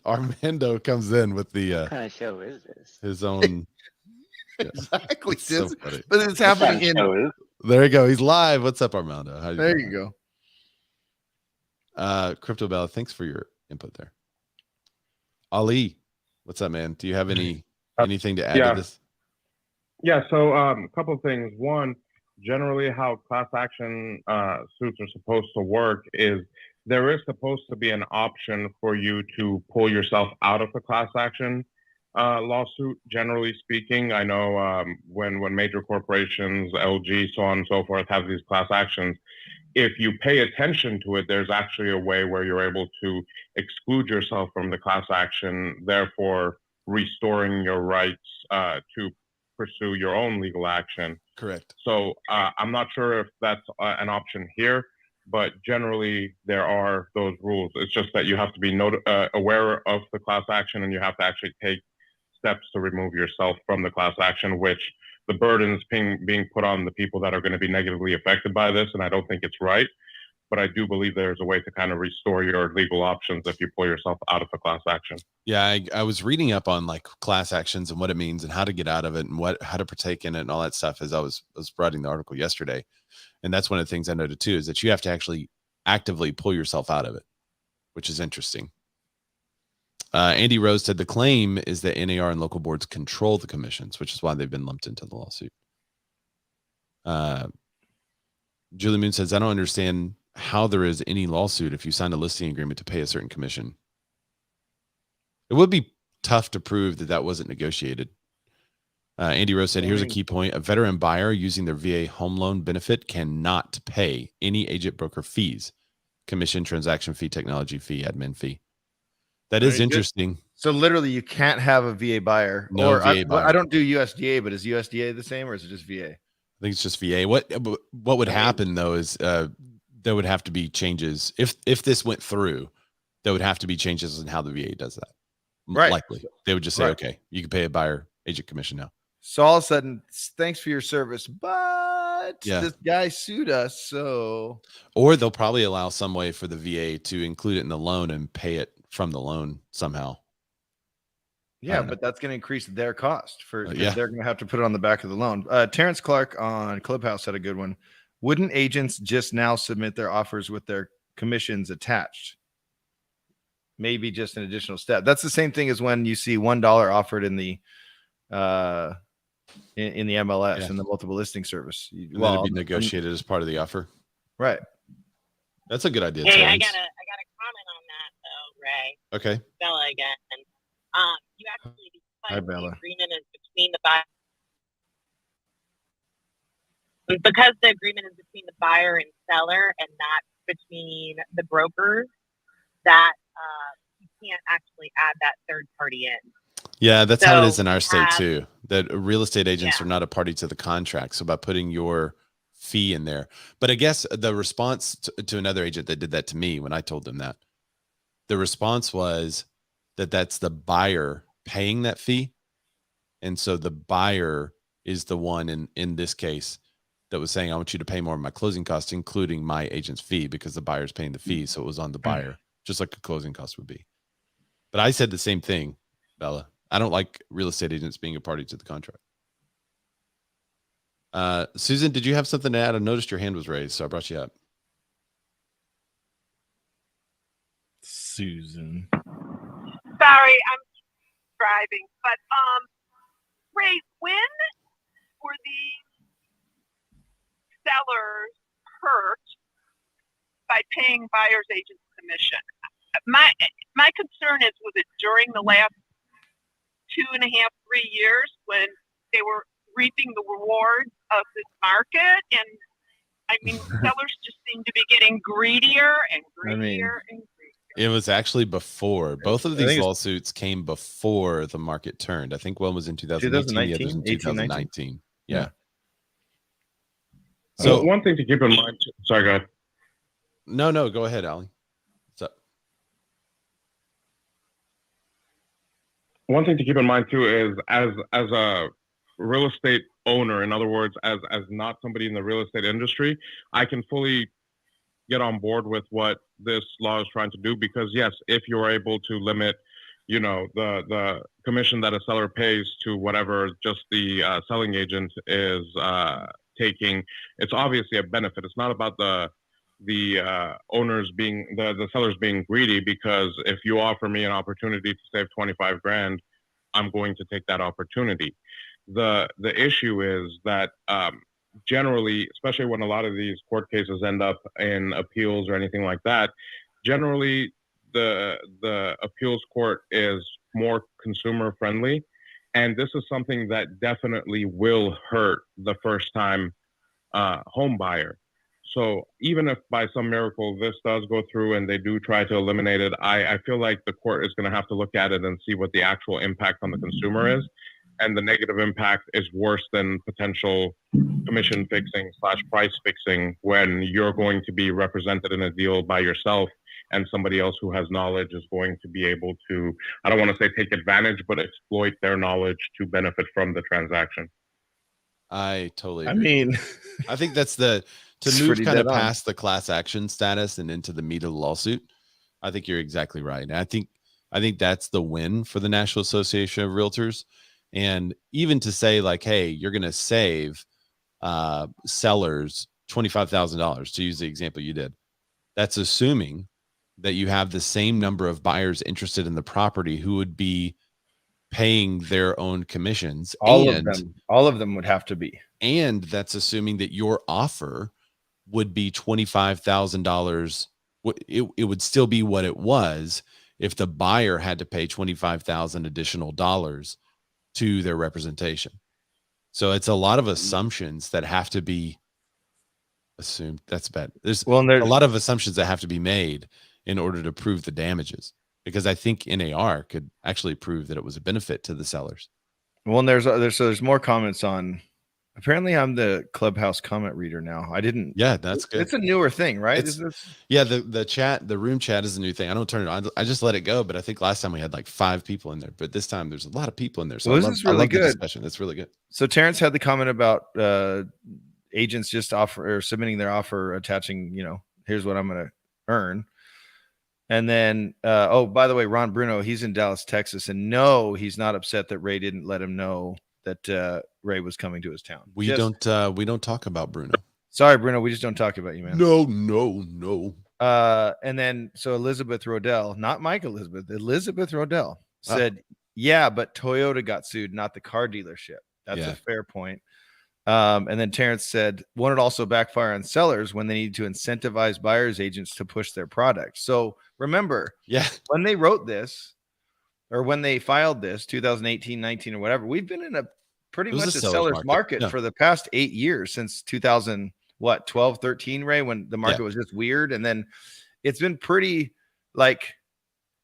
Armando comes in with the
what kind of show is this?
His own.
Exactly.
So
but it's happening in.
There you go. He's live. What's up, Armando?
There you
go. Crypto Bella, thanks for your input there. Ali, what's up, man? Do you have anything to add to this?
Yeah. So a couple of things. One, generally how class action suits are supposed to work is there is supposed to be an option for you to pull yourself out of the class action lawsuit. Generally speaking, I know when major corporations, LG, so on and so forth, have these class actions, if you pay attention to it, there's actually a way where you're able to exclude yourself from the class action, therefore restoring your rights to pursue your own legal action.
Correct.
So I'm not sure if that's an option here, but generally there are those rules. It's just that you have to be aware of the class action, and you have to actually take steps to remove yourself from the class action, which the burden is being put on the people that are going to be negatively affected by this, and I don't think it's right. But I do believe there's a way to kind of restore your legal options if you pull yourself out of a class action.
Yeah, I was reading up on like class actions and what it means and how to get out of it and how to partake in it and all that stuff as I was writing the article yesterday. And that's one of the things I noted too, is that you have to actually actively pull yourself out of it, which is interesting. Andy Rose said the claim is that NAR and local boards control the commissions, which is why they've been lumped into the lawsuit. Julie Moon says, I don't understand how there is any lawsuit if you sign a listing agreement to pay a certain commission. It would be tough to prove that wasn't negotiated. Andy Rose said, here's a key point. A veteran buyer using their VA home loan benefit cannot pay any agent broker fees, commission, transaction fee, technology fee, admin fee. That is interesting.
So literally you can't have a VA buyer.
No VA buyer.
I don't do USDA, but is USDA the same or is it just VA?
I think it's just VA. What would happen though is there would have to be changes. If this went through, there would have to be changes in how the VA does that.
Right.
Likely. They would just say, okay, you can pay a buyer agent commission now.
So all of a sudden, thanks for your service, but this guy sued us. So,
or they'll probably allow some way for the VA to include it in the loan and pay it from the loan somehow.
Yeah, but that's going to increase their cost they're going to have to put it on the back of the loan. Terrence Clark on Clubhouse had a good one. Wouldn't agents just now submit their offers with their commissions attached? Maybe just an additional step. That's the same thing as when you see $1 offered in the in the MLS and the multiple listing service.
Well, it'd be negotiated as part of the offer.
Right.
That's a good idea.
Hey, I got a comment on that though, Ray.
Okay.
Bella again. You actually,
Hi, Bella.
The agreement is between the buyer. Because the agreement is between the buyer and seller and not between the brokers, that you can't actually add that third party in.
Yeah, that's how it is in our state too. That real estate agents are not a party to the contract. So by putting your fee in there, but I guess the response to another agent that did that to me when I told them that, the response was that that's the buyer paying that fee, and so the buyer is the one in this case that was saying, I want you to pay more of my closing costs, including my agent's fee, because the buyer's paying the fee. So it was on the buyer, just like a closing cost would be. But I said the same thing, Bella. I don't like real estate agents being a party to the contract. Susan, did you have something to add? I noticed your hand was raised, so I brought you up.
Susan.
Sorry, I'm driving. But Ray, when were the sellers hurt by paying buyer's agent's commission? My concern is, was it during the last 2.5, 3 years when they were reaping the rewards of this market? And I mean, sellers just seem to be getting greedier and greedier and greedier.
It was actually before. Both of these lawsuits came before the market turned. I think one was in 2018, the other was in 2019. Yeah.
So one thing to keep in mind. Sorry, go ahead.
No, go ahead, Ali. What's up?
One thing to keep in mind too is as a real estate owner, in other words, as not somebody in the real estate industry, I can fully get on board with what this law is trying to do, because yes, if you're able to limit, the commission that a seller pays to whatever just the selling agent is taking, it's obviously a benefit. It's not about the owners being the sellers being greedy, because if you offer me an opportunity to save 25 grand, I'm going to take that opportunity. The issue is that generally, especially when a lot of these court cases end up in appeals or anything like that, generally the appeals court is more consumer friendly, and this is something that definitely will hurt the first time home buyer. So even if by some miracle this does go through and they do try to eliminate it, I feel like the court is going to have to look at it and see what the actual impact on the consumer is. and the negative impact is worse than potential commission fixing / price fixing when you're going to be represented in a deal by yourself and somebody else who has knowledge is going to be able to, I don't want to say take advantage, but exploit their knowledge to benefit from the transaction.
I totally agree. I think that's to move kind of past the class action status and into the meat of the lawsuit. I think you're exactly right. And I think that's the win for the National Association of Realtors. And even to say like, hey, you're going to save sellers $25,000, to use the example you did. That's assuming that you have the same number of buyers interested in the property who would be paying their own commissions.
All of them would have to be.
And that's assuming that your offer would be $25,000. It would still be what it was if the buyer had to pay $25,000 additional dollars to their representation. So it's a lot of assumptions that have to be assumed. That's bad. There's a lot of assumptions that have to be made in order to prove the damages, because I think NAR could actually prove that it was a benefit to the sellers.
Well, and there's more comments on. Apparently, I'm the Clubhouse comment reader now. I didn't.
Yeah, that's good.
It's a newer thing, right?
Yeah, the room chat is a new thing. I don't turn it on. I just let it go. But I think last time we had like 5 people in there, but this time there's a lot of people in there. So
this is really good.
The discussion. That's really good.
So Terrence had the comment about agents just submitting their offer, attaching, here's what I'm going to earn. And then, by the way, Ron Bruno, he's in Dallas, Texas. And no, he's not upset that Ray didn't let him know that Ray was coming to his town.
We don't talk about Bruno.
Sorry, Bruno. We just don't talk about you, man.
No.
And then, so Elizabeth Rodell, not Mike Elizabeth Rodell said, yeah, but Toyota got sued, not the car dealership. That's a fair point. And then Terrence said, won't it also backfire on sellers when they need to incentivize buyers agents to push their product? So remember, when they wrote this or when they filed this 2018, 19 or whatever, we've been in a pretty much a seller's market for the past 8 years since 2012, 13, Ray, when the market was just weird. And then it's been pretty like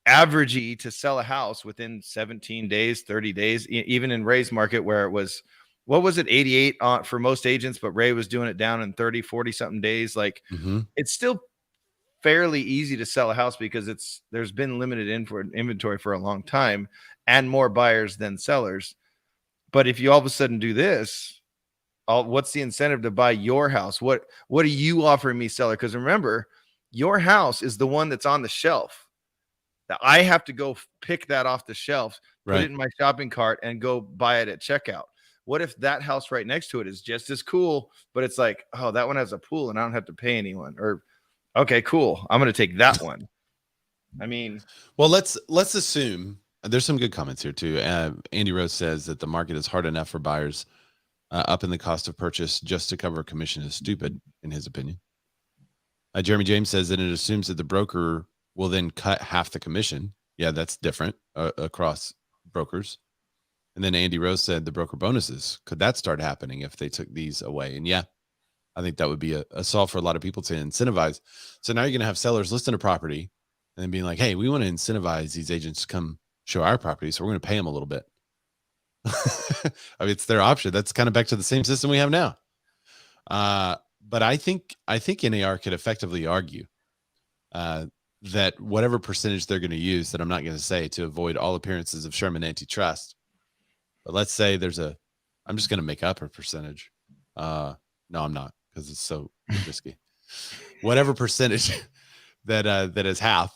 averagey to sell a house within 17 days, 30 days, even in Ray's market where it was, what was it, 88 for most agents, but Ray was doing it down in 30, 40 something days. Like it's still fairly easy to sell a house because there's been limited inventory for a long time and more buyers than sellers. But if you all of a sudden do this, what's the incentive to buy your house? What are you offering me, seller? Because remember, your house is the one that's on the shelf. That I have to go pick that off the shelf, put it in my shopping cart, and go buy it at checkout. What if that house right next to it is just as cool, but it's like, oh, that one has a pool and I don't have to pay anyone? Or, okay, cool, I'm going to take that one. I mean,
well, let's assume there's some good comments here too. Andy Rose says that the market is hard enough for buyers. Up in the cost of purchase just to cover a commission is stupid, in his opinion. Jeremy James says that it assumes that the broker will then cut half the commission. Yeah, that's different across brokers. And then Andy Rose said the broker bonuses, could that start happening if they took these away? And yeah, I think that would be a solve for a lot of people to incentivize. So now you're going to have sellers listing a property and then being like, hey, we want to incentivize these agents to come show our property, so we're going to pay them a little bit. I mean, it's their option. That's kind of back to the same system we have now. But I think NAR could effectively argue that whatever percentage they're going to use, that I'm not going to say, to avoid all appearances of Sherman Antitrust. But let's say I'm just going to make up a percentage. No, I'm not, because it's so risky. Whatever percentage that is half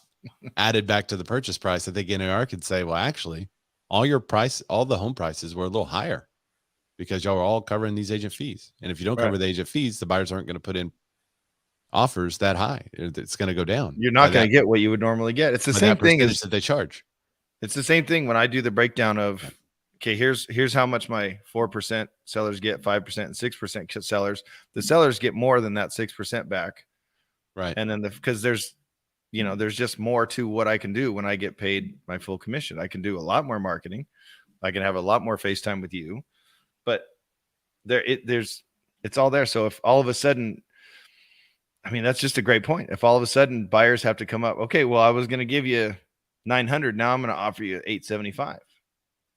added back to the purchase price, I think NAR could say, well, actually, all the home prices were a little higher because y'all are all covering these agent fees. And if you don't cover the agent fees, the buyers aren't going to put in offers that high. It's going to go down.
You're not going to get what you would normally get. It's the same thing as
that they charge.
It's the same thing when I do the breakdown of, okay, here's how much my 4% sellers get, 5% and 6% sellers. The sellers get more than that 6% back.
Right.
And then because there's just more to what I can do when I get paid my full commission. I can do a lot more marketing. I can have a lot more FaceTime with you, but it's all there. So if all of a sudden, I mean, that's just a great point. If all of a sudden buyers have to come up, okay, well, I was going to give you 900. Now I'm going to offer you 875.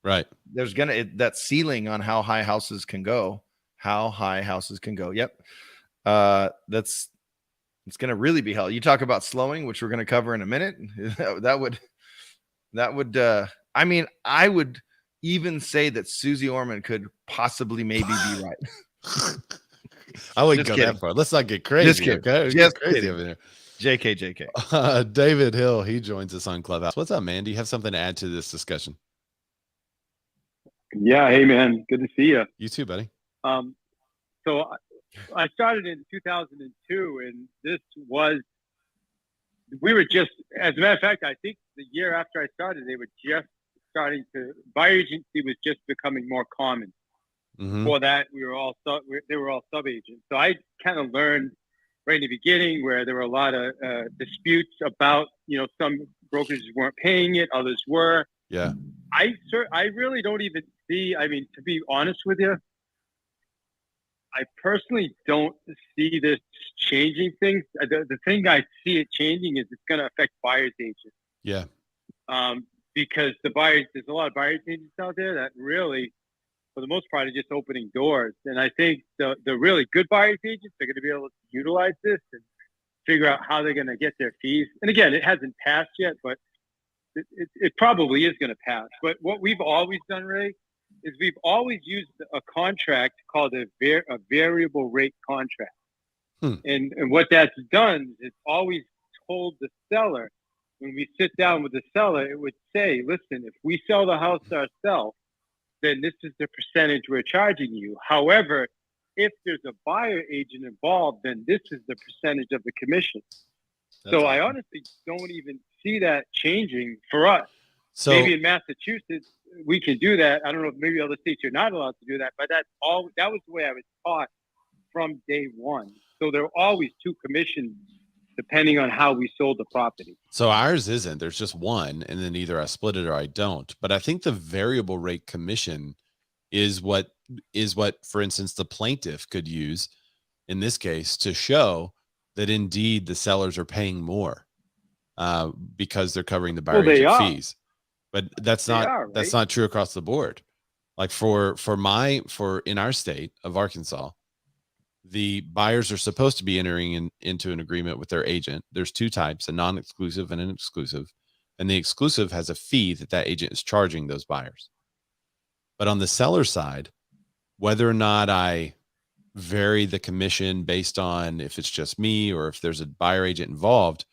Right.
There's that ceiling on how high houses can go. Yep. It's going to really be hell. You talk about slowing, which we're going to cover in a minute. That would, I mean, I would even say that Susie Orman could possibly maybe be right.
I wouldn't go that far. Let's not get crazy.
Just kidding.
Okay?
Just
crazy
kidding.
over there.
JK.
David Hill, he joins us on Clubhouse. What's up, man? Do you have something to add to this discussion?
Yeah. Hey, man. Good to see you.
You too, buddy.
So I started in 2002, and we were just, as a matter of fact, I think the year after I started, they were just starting to, buyer agency was just becoming more common.
Mm-hmm.
Before that, they were all sub-agents. So I kind of learned right in the beginning where there were a lot of disputes about, some brokerages weren't paying it, others were.
Yeah.
I really don't even see, to be honest with you, I personally don't see this changing things. The thing I see it changing is it's going to affect buyer's agents.
Yeah.
Because there's a lot of buyer's agents out there that really, for the most part, are just opening doors. And I think the really good buyer's agents are going to be able to utilize this and figure out how they're going to get their fees. And again, it hasn't passed yet, but it probably is going to pass. But what we've always done, Ray, is we've always used a contract called a variable rate contract. And what that's done is it's always told the seller, when we sit down with the seller, it would say, listen, if we sell the house ourselves, then this is the percentage we're charging you. However, if there's a buyer agent involved, then this is the percentage of the commission. So awesome. I honestly don't even see that changing for us. So maybe in Massachusetts, we can do that. I don't know if maybe other states you're not allowed to do that, but that was the way I was taught from day one. So there are always two commissions depending on how we sold the property.
So ours isn't. There's just one, and then either I split it or I don't. But I think the variable rate commission is what, for instance, the plaintiff could use in this case to show that indeed the sellers are paying more because they're covering the buyer agent fees. But that's not true across the board. Like in our state of Arkansas, the buyers are supposed to be entering into an agreement with their agent. There's two types, a non-exclusive and an exclusive. And the exclusive has a fee that agent is charging those buyers. But on the seller side, whether or not I vary the commission based on if it's just me or if there's a buyer agent involved,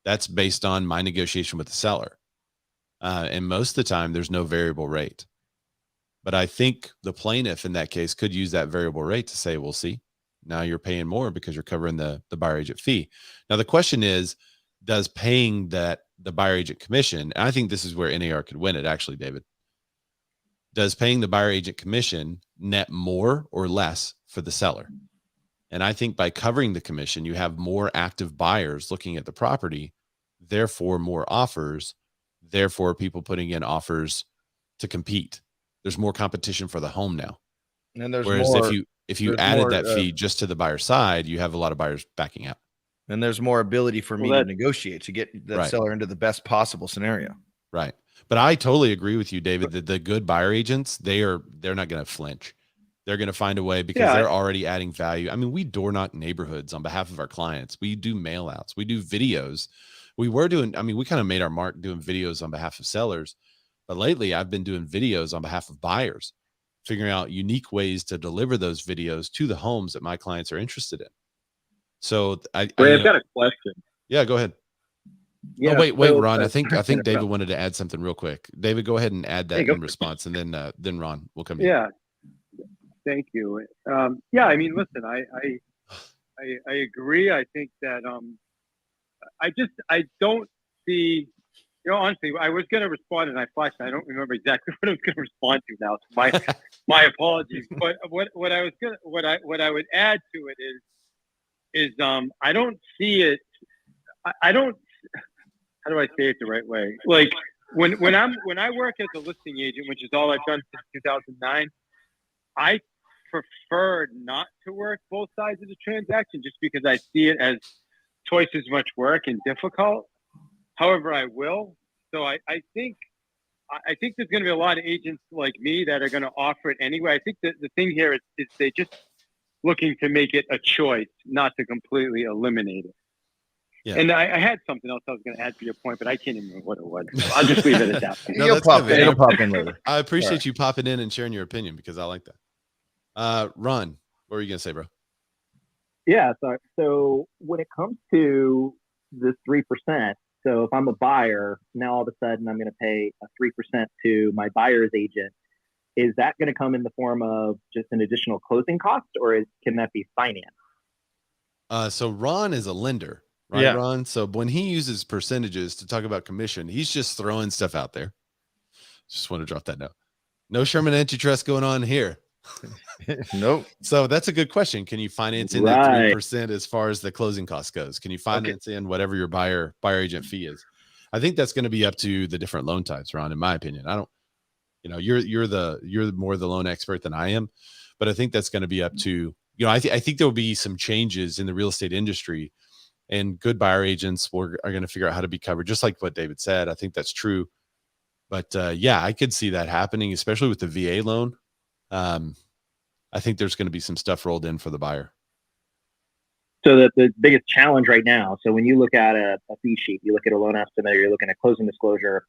that's based on my negotiation with the seller. And most of the time, there's no variable rate. But I think the plaintiff in that case could use that variable rate to say, well, see, now you're paying more because you're covering the buyer agent fee. Now, the question is, does paying the buyer agent commission, and I think this is where NAR could win it, actually, David, does paying the buyer agent commission net more or less for the seller? And I think by covering the commission, you have more active buyers looking at the property, therefore more offers, therefore people putting in offers to compete. There's more competition for the home now.
And there's
whereas
more,
if you added that fee just to the buyer side, you have a lot of buyers backing out.
And there's more ability for me to negotiate to get the seller into the best possible scenario.
Right. But I totally agree with you, David, that the good buyer agents, they're not going to flinch. They're going to find a way because they're already adding value. I mean, we door knock neighborhoods on behalf of our clients. We do mail outs. We do videos. We kind of made our mark doing videos on behalf of sellers. But lately, I've been doing videos on behalf of buyers, figuring out unique ways to deliver those videos to the homes that my clients are interested in. So
I've got a question.
Yeah, go ahead.
Yeah,
wait, Ron. I think David wanted to add something real quick. David, go ahead and add that in response, and then Ron will come to you.
Yeah, thank you. I mean, listen, I agree. I think that I don't see. Honestly, I was going to respond and I flashed. I don't remember exactly what I was going to respond to now. So my apologies. But what I would add to it is I don't see it. I don't. How do I say it the right way? Like when I work as a listing agent, which is all I've done since 2009, I prefer not to work both sides of the transaction just because I see it as twice as much work and difficult. However, I will. So I think I think there's going to be a lot of agents like me that are going to offer it anyway. I think that the thing here is they're just looking to make it a choice, not to completely eliminate it. Yeah. And I had something else I was going to add to your point, but I can't even remember what it was. So I'll just leave it at that.
No, it'll pop in later. I appreciate you popping in and sharing your opinion because I like that. Ron, what were you going to say, bro?
Yeah. So when it comes to this 3%, so if I'm a buyer, now all of a sudden I'm going to pay a 3% to my buyer's agent. Is that going to come in the form of just an additional closing cost, or can that be financed?
So Ron is a lender. Right, yeah. Ron. So when he uses percentages to talk about commission, he's just throwing stuff out there. Just want to drop that note. No Sherman Antitrust going on here.
Nope.
So that's a good question. Can you finance in that 3% as far as the closing cost goes? Can you finance in whatever your buyer agent fee is? I think that's going to be up to the different loan types, Ron, in my opinion. I don't, you're more the loan expert than I am, but I think that's going to be up to, I think there will be some changes in the real estate industry. And good buyer agents are going to figure out how to be covered, just like what David said. I think that's true. But yeah, I could see that happening, especially with the VA loan. I think there's going to be some stuff rolled in for the buyer.
So the biggest challenge right now, so when you look at a fee sheet, you look at a loan estimate, or you're looking at closing disclosure,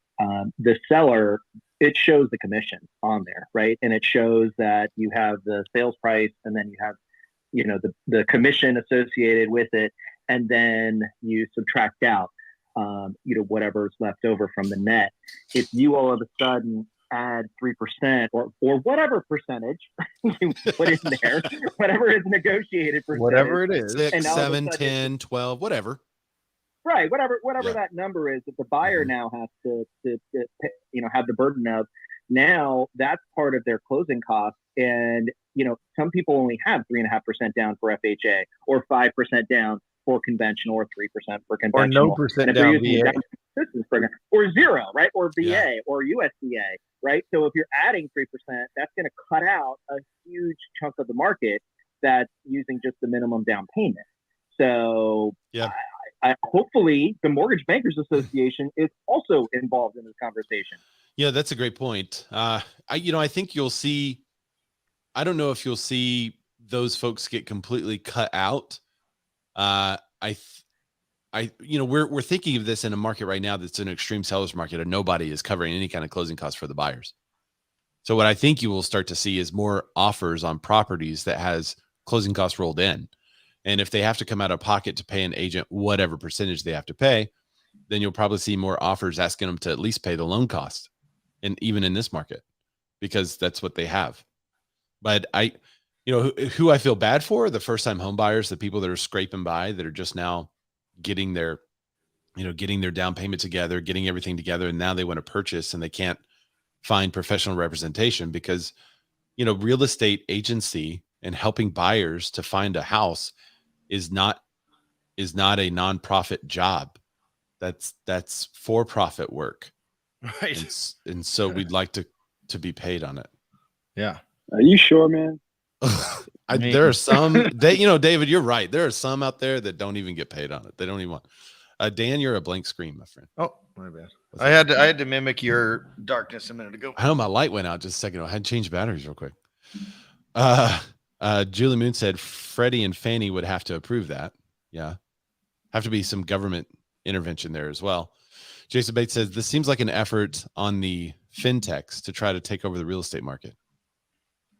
the seller, it shows the commission on there, right? And it shows that you have the sales price, and then you have, the commission associated with it. And then you subtract out, whatever's left over from the net. If you all of a sudden add 3% or whatever percentage you put in there, whatever is negotiated percentage,
whatever it is,
6, 7, 10, 12, whatever.
Right, whatever that number is that the buyer now has to have the burden of. Now that's part of their closing costs, and some people only have 3.5% down for FHA or 5% down for conventional, or 3% for conventional,
or no percent down VA,
or 0, right? Or VA or USDA, right? So if you're adding 3%, that's going to cut out a huge chunk of the market that's using just the minimum down payment. So
yeah,
I hopefully the Mortgage Bankers Association is also involved in this conversation.
Yeah, that's a great point. I think you'll see. I don't know if you'll see those folks get completely cut out. We're thinking of this in a market right now that's an extreme seller's market, and nobody is covering any kind of closing costs for the buyers. So what I think you will start to see is more offers on properties that has closing costs rolled in. And if they have to come out of pocket to pay an agent whatever percentage they have to pay, then you'll probably see more offers asking them to at least pay the loan cost, and even in this market, because that's what they have. But who I feel bad for, the first-time home buyers, the people that are scraping by, that are just now getting their down payment together, getting everything together, and now they want to purchase and they can't find professional representation because, real estate agency and helping buyers to find a house is not a nonprofit job. That's for-profit work,
right?
And so we'd like to be paid on it.
Yeah.
Are you sure, man?
There are some David, you're right. There are some out there that don't even get paid on it. They don't even want. Dan, you're a blank screen, my friend.
Oh, my bad. I had to mimic your darkness a minute ago.
I know my light went out just a second ago. I had to change batteries real quick. Julie Moon said Freddie and Fannie would have to approve that. Yeah. Have to be some government intervention there as well. Jason Bates says this seems like an effort on the fintechs to try to take over the real estate market.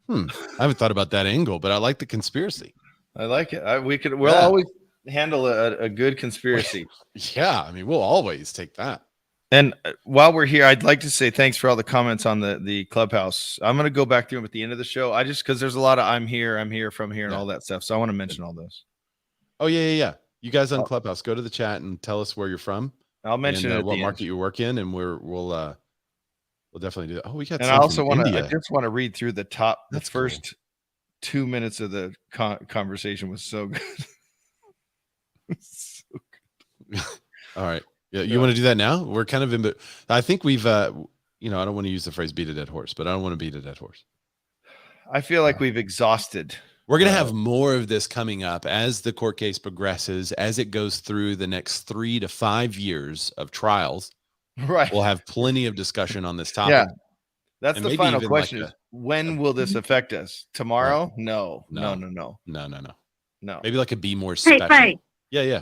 I haven't thought about that angle, but I like the conspiracy.
I like it. We'll always handle a good conspiracy.
Yeah, I mean, we'll always take that.
And while we're here, I'd like to say thanks for all the comments on the Clubhouse. I'm going to go back through them at the end of the show. Because there's a lot of I'm here, from here, and all that stuff. So I want to mention all those.
Oh, yeah. You guys on Clubhouse, go to the chat and tell us where you're from.
I'll mention
what market you work in, and we'll definitely do that. Oh, we got.
And I also want to. I just want to read through the top. The first 2 minutes of the conversation was so good. So good.
All right. Yeah, you want to do that now? We're kind of in. I think we've. I don't want to use the phrase "beat a dead horse," but I don't want to beat a dead horse.
I feel like we've exhausted.
We're going to have more of this coming up as the court case progresses, as it goes through the next 3 to 5 years of trials.
Right.
We'll have plenty of discussion on this topic.
Yeah. That's
And
the
maybe
final
even
question
like
is, when will this affect us? Tomorrow? No.
No. Maybe like a be more special.
Hey.
Yeah.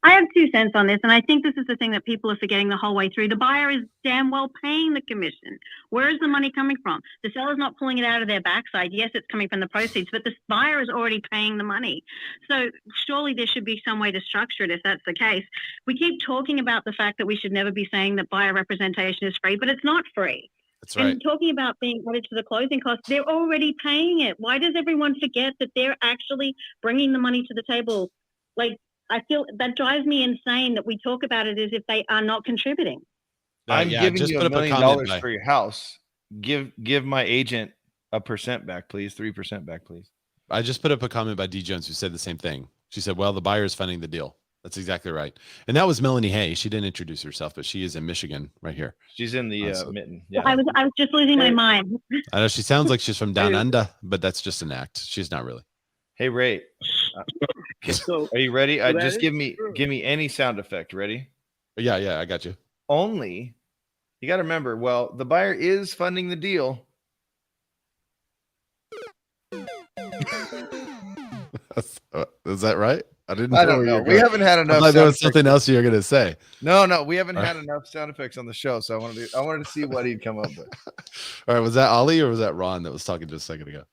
I have 2 cents on this, and I think this is the thing that people are forgetting the whole way through. The buyer is damn well paying the commission. Where is the money coming from? The seller's not pulling it out of their backside. Yes, it's coming from the proceeds, but the buyer is already paying the money. So surely there should be some way to structure it if that's the case. We keep talking about the fact that we should never be saying that buyer representation is free, but it's not free.
That's right.
And talking about being added to the closing costs, they're already paying it. Why does everyone forget that they're actually bringing the money to the table? Like, I feel that drives me insane that we talk about it as if they are not contributing.
I'm giving you $1 million for your house. Give my agent a % back, please. 3% back, please.
I just put up a comment by D Jones who said the same thing. She said, well, the buyer is funding the deal. That's exactly right. And that was Melanie Hay. She didn't introduce herself, but she is in Michigan right here.
She's in the mitten. Yeah.
I was just losing my mind.
I know she sounds like she's from down under, but that's just an act. She's not really.
Hey, Ray. Are you ready? Just give me any sound effect. Ready?
Yeah, I got you.
Only, you got to remember, well, the buyer is funding the deal.
Is that right? I don't
know. We haven't had enough.
I thought there was something else you were going to say.
No, we haven't had enough sound effects on the show, so I wanted to see what he'd come up with.
All right, was that Ollie or was that Ron that was talking just a second ago?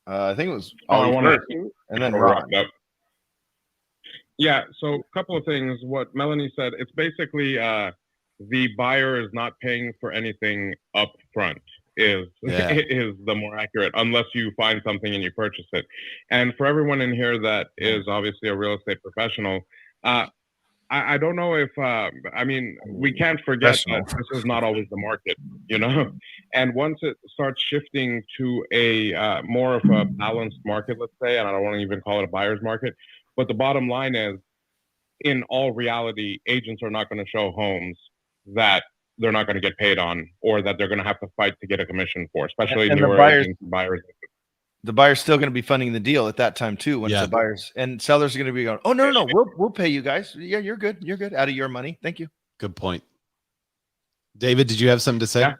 I think it was
Ollie
and then Ron.
Yeah, so a couple of things. What Melanie said, it's basically the buyer is not paying for anything up front is the more accurate, unless you find something and you purchase it. And for everyone in here that is obviously a real estate professional, I don't know if, we can't forget that this is not always the market, and once it starts shifting to a more of a balanced market, let's say, and I don't want to even call it a buyer's market, but the bottom line is, in all reality, agents are not going to show homes that they're not going to get paid on, or that they're going to have to fight to get a commission for, especially newer agents and buyers.
The buyer's still going to be funding the deal at that time too. When the buyers and sellers are going to be going, oh no, we'll pay you guys. Yeah, you're good out of your money. Thank you.
Good point. David, did you have something to say?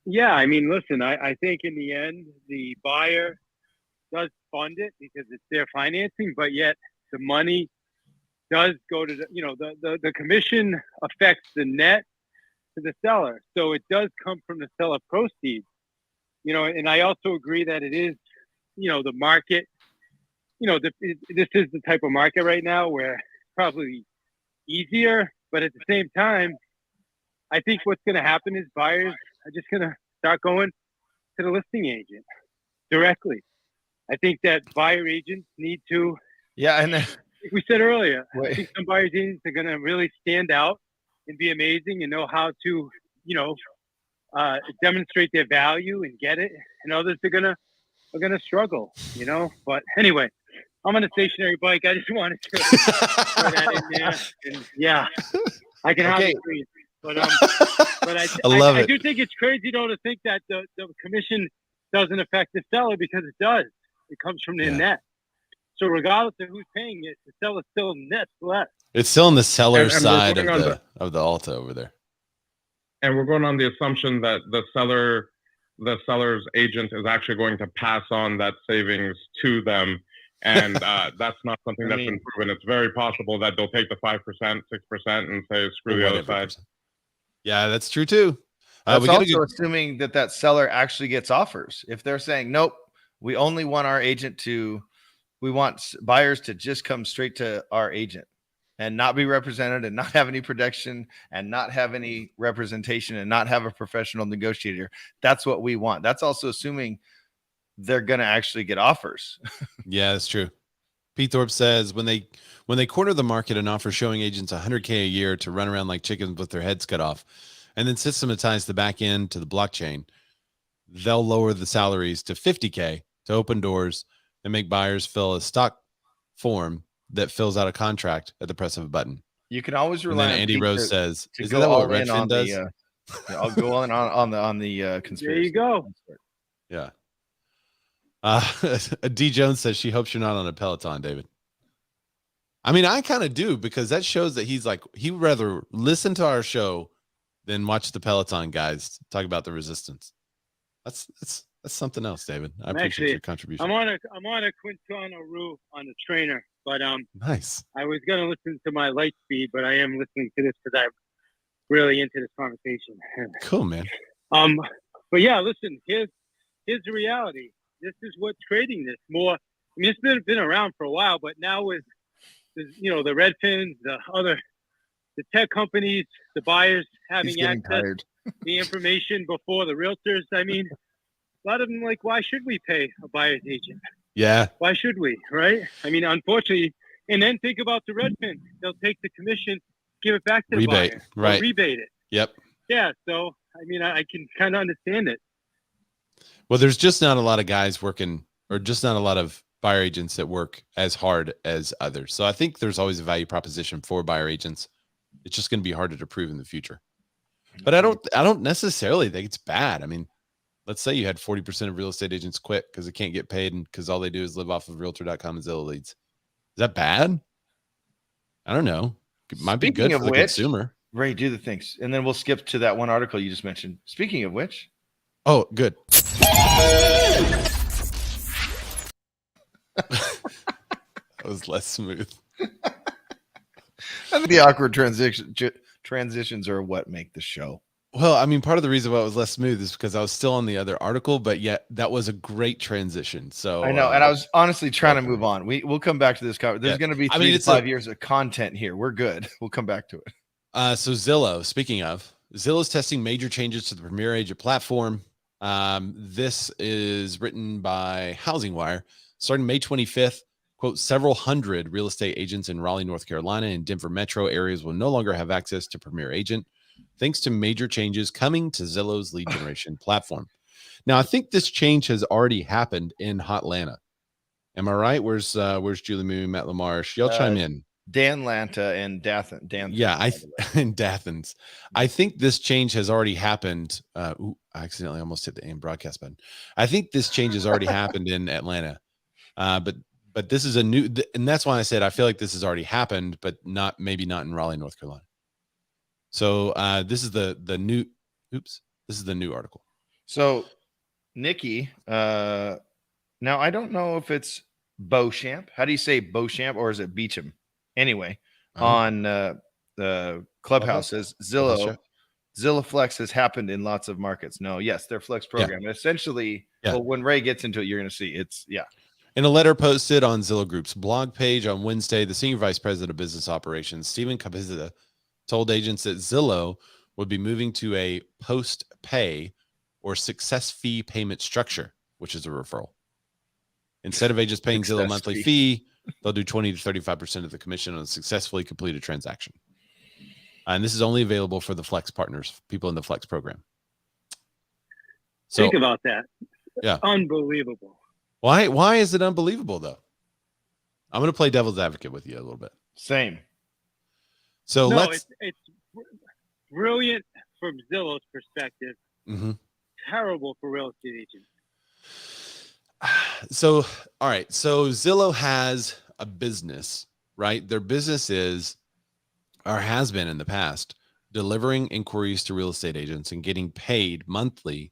Yeah, I mean, listen, I think in the end the buyer does fund it because it's their financing, but yet the money does go to the commission affects the net to the seller. So it does come from the seller proceeds, and I also agree that it is, the market, this is the type of market right now where it's probably easier, but at the same time, I think what's going to happen is buyers are just going to start going to the listing agent directly. I think that buyer agents need to,
and
like we said earlier, I think some buyers agents are going to really stand out and be amazing and know how to, demonstrate their value and get it. And others are going to struggle, But anyway, I'm on a stationary bike. I just wanted to throw that in there. And I can hardly breathe. But I do think it's crazy though to think that the commission doesn't affect the seller, because it does. It comes from the net. So regardless of who's paying it, the seller's still net less.
It's still on the seller's side of the Alta over there.
And we're going on the assumption that the seller's agent is actually going to pass on that savings to them. And that's not something that's been proven. It's very possible that they'll take the 5%, 6% and say, screw the other side.
Yeah, that's true too.
That's also assuming that seller actually gets offers. If they're saying, nope, we only want we want buyers to just come straight to our agent and not be represented and not have any protection and not have any representation and not have a professional negotiator. That's what we want. That's also assuming they're going to actually get offers. Yeah,
that's true. Pete Thorpe says when they corner the market and offer showing agents $100K a year to run around like chickens with their heads cut off and then systematize the back end to the blockchain, they'll lower the salaries to $50K to open doors and make buyers fill a stock form that fills out a contract at the press of a button.
You can always rely on
Andy Rose says,
"Is that what Redfin does?" I'll go on the conspiracy.
There you go.
Yeah. D Jones says she hopes you're not on a Peloton, David. I mean, I kind of do, because that shows that he'd rather listen to our show than watch the Peloton guys talk about the resistance. That's something else, David. I appreciate your contribution.
I'm on a Quintana Roo on the trainer, but
nice.
I was gonna listen to my light speed, but I am listening to this because I'm really into this conversation.
Cool, man.
But yeah, listen, here's the reality. This is what's creating this more. I mean, it's been around for a while, but now with the Redfins, the tech companies, the buyers having access to the information before the realtors. I mean, a lot of them why should we pay a buyer's agent?
Yeah.
Why should we, right? I mean, unfortunately, and then think about the Redfin. They'll take the commission, give it back to the buyer.
Right.
Rebate it.
Yep.
Yeah, so, I mean, I can kind of understand it.
Well, there's just not a lot of guys working, or just not a lot of buyer agents that work as hard as others. So I think there's always a value proposition for buyer agents. It's just going to be harder to prove in the future. But I don't necessarily think it's bad. I mean, let's say you had 40% of real estate agents quit because they can't get paid and because all they do is live off of realtor.com and Zillow leads. Is that bad? I don't know. It might be good for the consumer.
Ray, do the things. And then we'll skip to that one article you just mentioned. Speaking of which.
Oh, good. That was less smooth.
I think the awkward transitions are what make the show.
Well, I mean, part of the reason why it was less smooth is because I was still on the other article, but yet that was a great transition. So
I know, and I was honestly trying to move on. We'll come back to this. There's going to be 3 to 5 years of content here. We're good. We'll come back to it.
So Zillow, speaking of, Zillow's testing major changes to the Premier Agent platform. This is written by Housing Wire. Starting May 25th, quote, several hundred real estate agents in Raleigh, North Carolina and Denver metro areas will no longer have access to Premier Agent, thanks to major changes coming to Zillow's lead generation platform. Now, I think this change has already happened in Hotlanta. Am I right? Where's Julie Moon, Matt LaMarche? Y'all chime in.
Dan Lanta and Dathan.
And Dathans. I think this change has already happened. I accidentally almost hit the aim broadcast button. I think this change has already happened in Atlanta. But this is a new, and that's why I said I feel like this has already happened, but maybe not in Raleigh, North Carolina. So this is the new. This is the new article.
So Nikki, now I don't know if it's Beauchamp. How do you say Beauchamp, or is it Beecham? Anyway, on the Clubhouse says Zillow Flex has happened in lots of markets. No, yes, their Flex program. Essentially, well, when Ray gets into it, you're going to see it's
In a letter posted on Zillow Group's blog page on Wednesday, the Senior Vice President of Business Operations, Stephen Capizza, told agents that Zillow would be moving to a post-pay or success fee payment structure, which is a referral. Instead of agents paying Zillow monthly fee, they'll do 20 to 35% of the commission on a successfully completed transaction. And this is only available for the Flex partners, people in the Flex program. So,
think about that.
Yeah.
Unbelievable.
Why is it unbelievable, though? I'm going to play devil's advocate with you a little bit.
Same.
So
it's brilliant from Zillow's perspective.
Mm-hmm.
Terrible for real estate agents.
So, all right. So Zillow has a business, right? Their business is, or has been in the past, delivering inquiries to real estate agents and getting paid monthly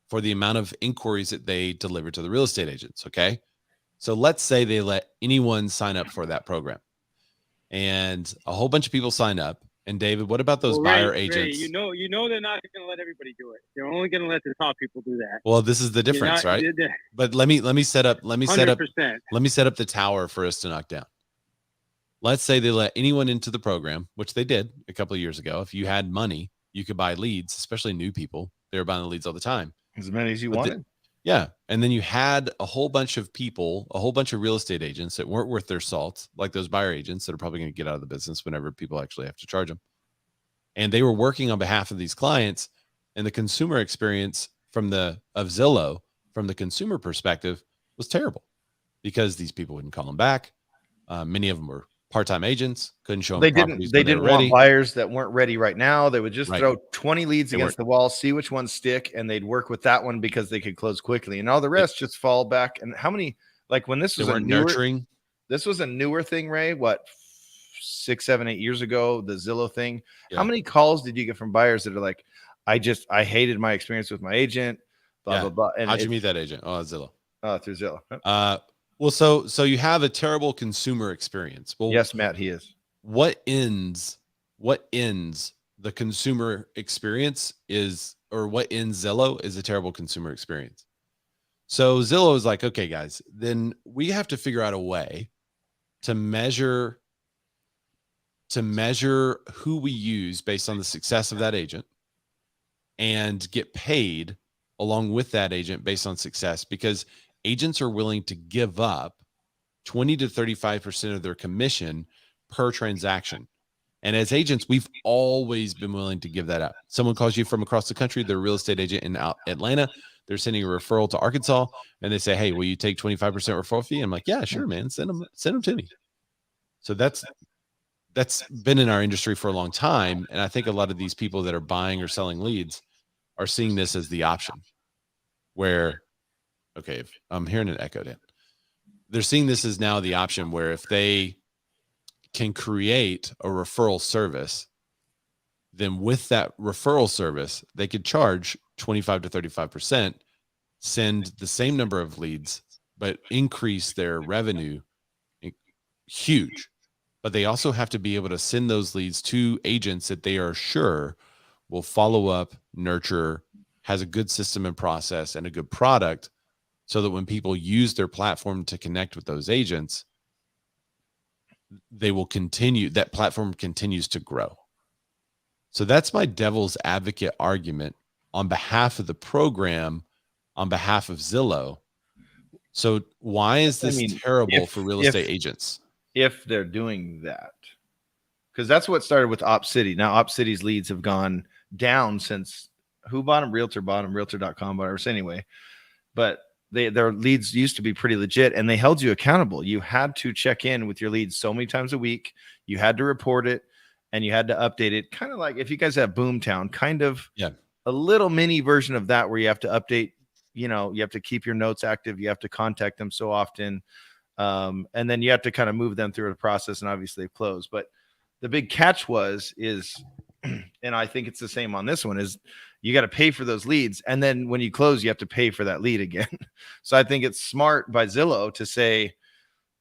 for the amount of inquiries that they deliver to the real estate agents. Okay. So let's say they let anyone sign up for that program and a whole bunch of people sign up. And David, what about those buyer agents?
You know, they're not going to let everybody do it. They're only going to let the top people do that.
Well, this is the difference, right? But let me set up the tower for us to knock down. Let's say they let anyone into the program, which they did a couple of years ago. If you had money, you could buy leads, especially new people. They were buying the leads all the time.
As many as you wanted.
Yeah. And then you had a whole bunch of people, a whole bunch of real estate agents that weren't worth their salt, like those buyer agents that are probably going to get out of the business whenever people actually have to charge them. And they were working on behalf of these clients, and the consumer experience of Zillow, from the consumer perspective, was terrible because these people wouldn't call them back. Many of them were part-time agents, couldn't show them.
They didn't want buyers that weren't ready right now. They would just throw 20 leads against the wall, see which ones stick, and they'd work with that one because they could close quickly, and all the rest just fall back. And how many, like when this was nurturing, this was a newer thing, Ray, what, 6, 7, 8 years ago, the Zillow thing. Yeah. How many calls did you get from buyers that are like, I hated my experience with my agent, blah, blah, blah. And
how'd you meet that agent? Oh, Zillow.
Through Zillow.
Well, so you have a terrible consumer experience. Well,
yes, Matt, he is.
What ends the consumer experience what ends Zillow is a terrible consumer experience. So Zillow is like, okay, guys, then we have to figure out a way to measure who we use based on the success of that agent and get paid along with that agent based on success, because agents are willing to give up 20 to 35% of their commission per transaction. And as agents, we've always been willing to give that up. Someone calls you from across the country, they're a real estate agent in Atlanta. They're sending a referral to Arkansas, and they say, hey, will you take 25% referral fee? I'm like, yeah, sure, man. Send them to me. So that's been in our industry for a long time. And I think a lot of these people that are buying or selling leads are seeing this as the option where, okay, if I'm hearing an echo, Dan, they're seeing this as now the option where if they can create a referral service, then with that referral service, they could charge 25 to 35%, send the same number of leads, but increase their revenue huge. But they also have to be able to send those leads to agents that they are sure will follow up, nurture, has a good system and process and a good product, so that when people use their platform to connect with those agents, they will continue, that platform continues to grow. So that's my devil's advocate argument on behalf of the program, on behalf of Zillow. So why is this terrible for real estate agents?
If they're doing that, because that's what started with OpCity. Now OpCity's leads have gone down since who bought them? Realtor bought them, realtor.com, whatever. So anyway, but their leads used to be pretty legit, and they held you accountable. You had to check in with your leads so many times a week. You had to report it, and you had to update it. Kind of like if you guys have Boomtown, kind of a little mini version of that, where you have to update, you have to keep your notes active. You have to contact them so often. And then you have to kind of move them through the process, and obviously they've closed. But the big catch is, and I think it's the same on this one, is you got to pay for those leads. And then when you close, you have to pay for that lead again. So I think it's smart by Zillow to say,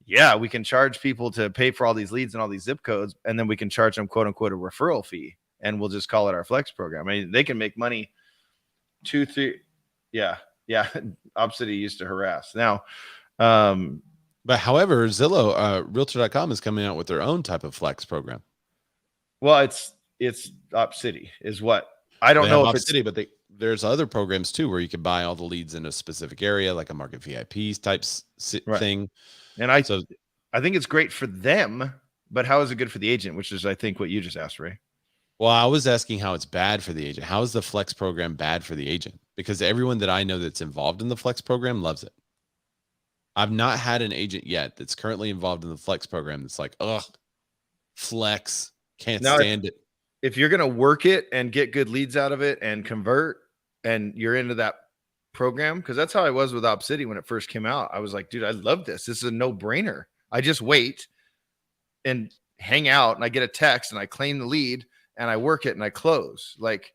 yeah, we can charge people to pay for all these leads and all these zip codes, and then we can charge them, quote unquote, a referral fee, and we'll just call it our flex program. I mean, they can make money 2, 3. Yeah. OpCity used to harass. Now,
but however, Zillow, realtor.com is coming out with their own type of flex program.
Well, it's OpCity is what I don't know if
OpCity, but there's other programs too where you can buy all the leads in a specific area, like a market VIP type thing.
And I think it's great for them, but how is it good for the agent? Which is, I think, what you just asked, Ray.
Well, I was asking how it's bad for the agent. How is the flex program bad for the agent? Because everyone that I know that's involved in the flex program loves it. I've not had an agent yet that's currently involved in the flex program that's like, ugh, flex, can't stand it.
If you're going to work it and get good leads out of it and convert, and you're into that program, because that's how I was with OpCity when it first came out. I was like, dude, I love this. This is a no-brainer. I just wait and hang out, and I get a text, and I claim the lead, and I work it, and I close. Like,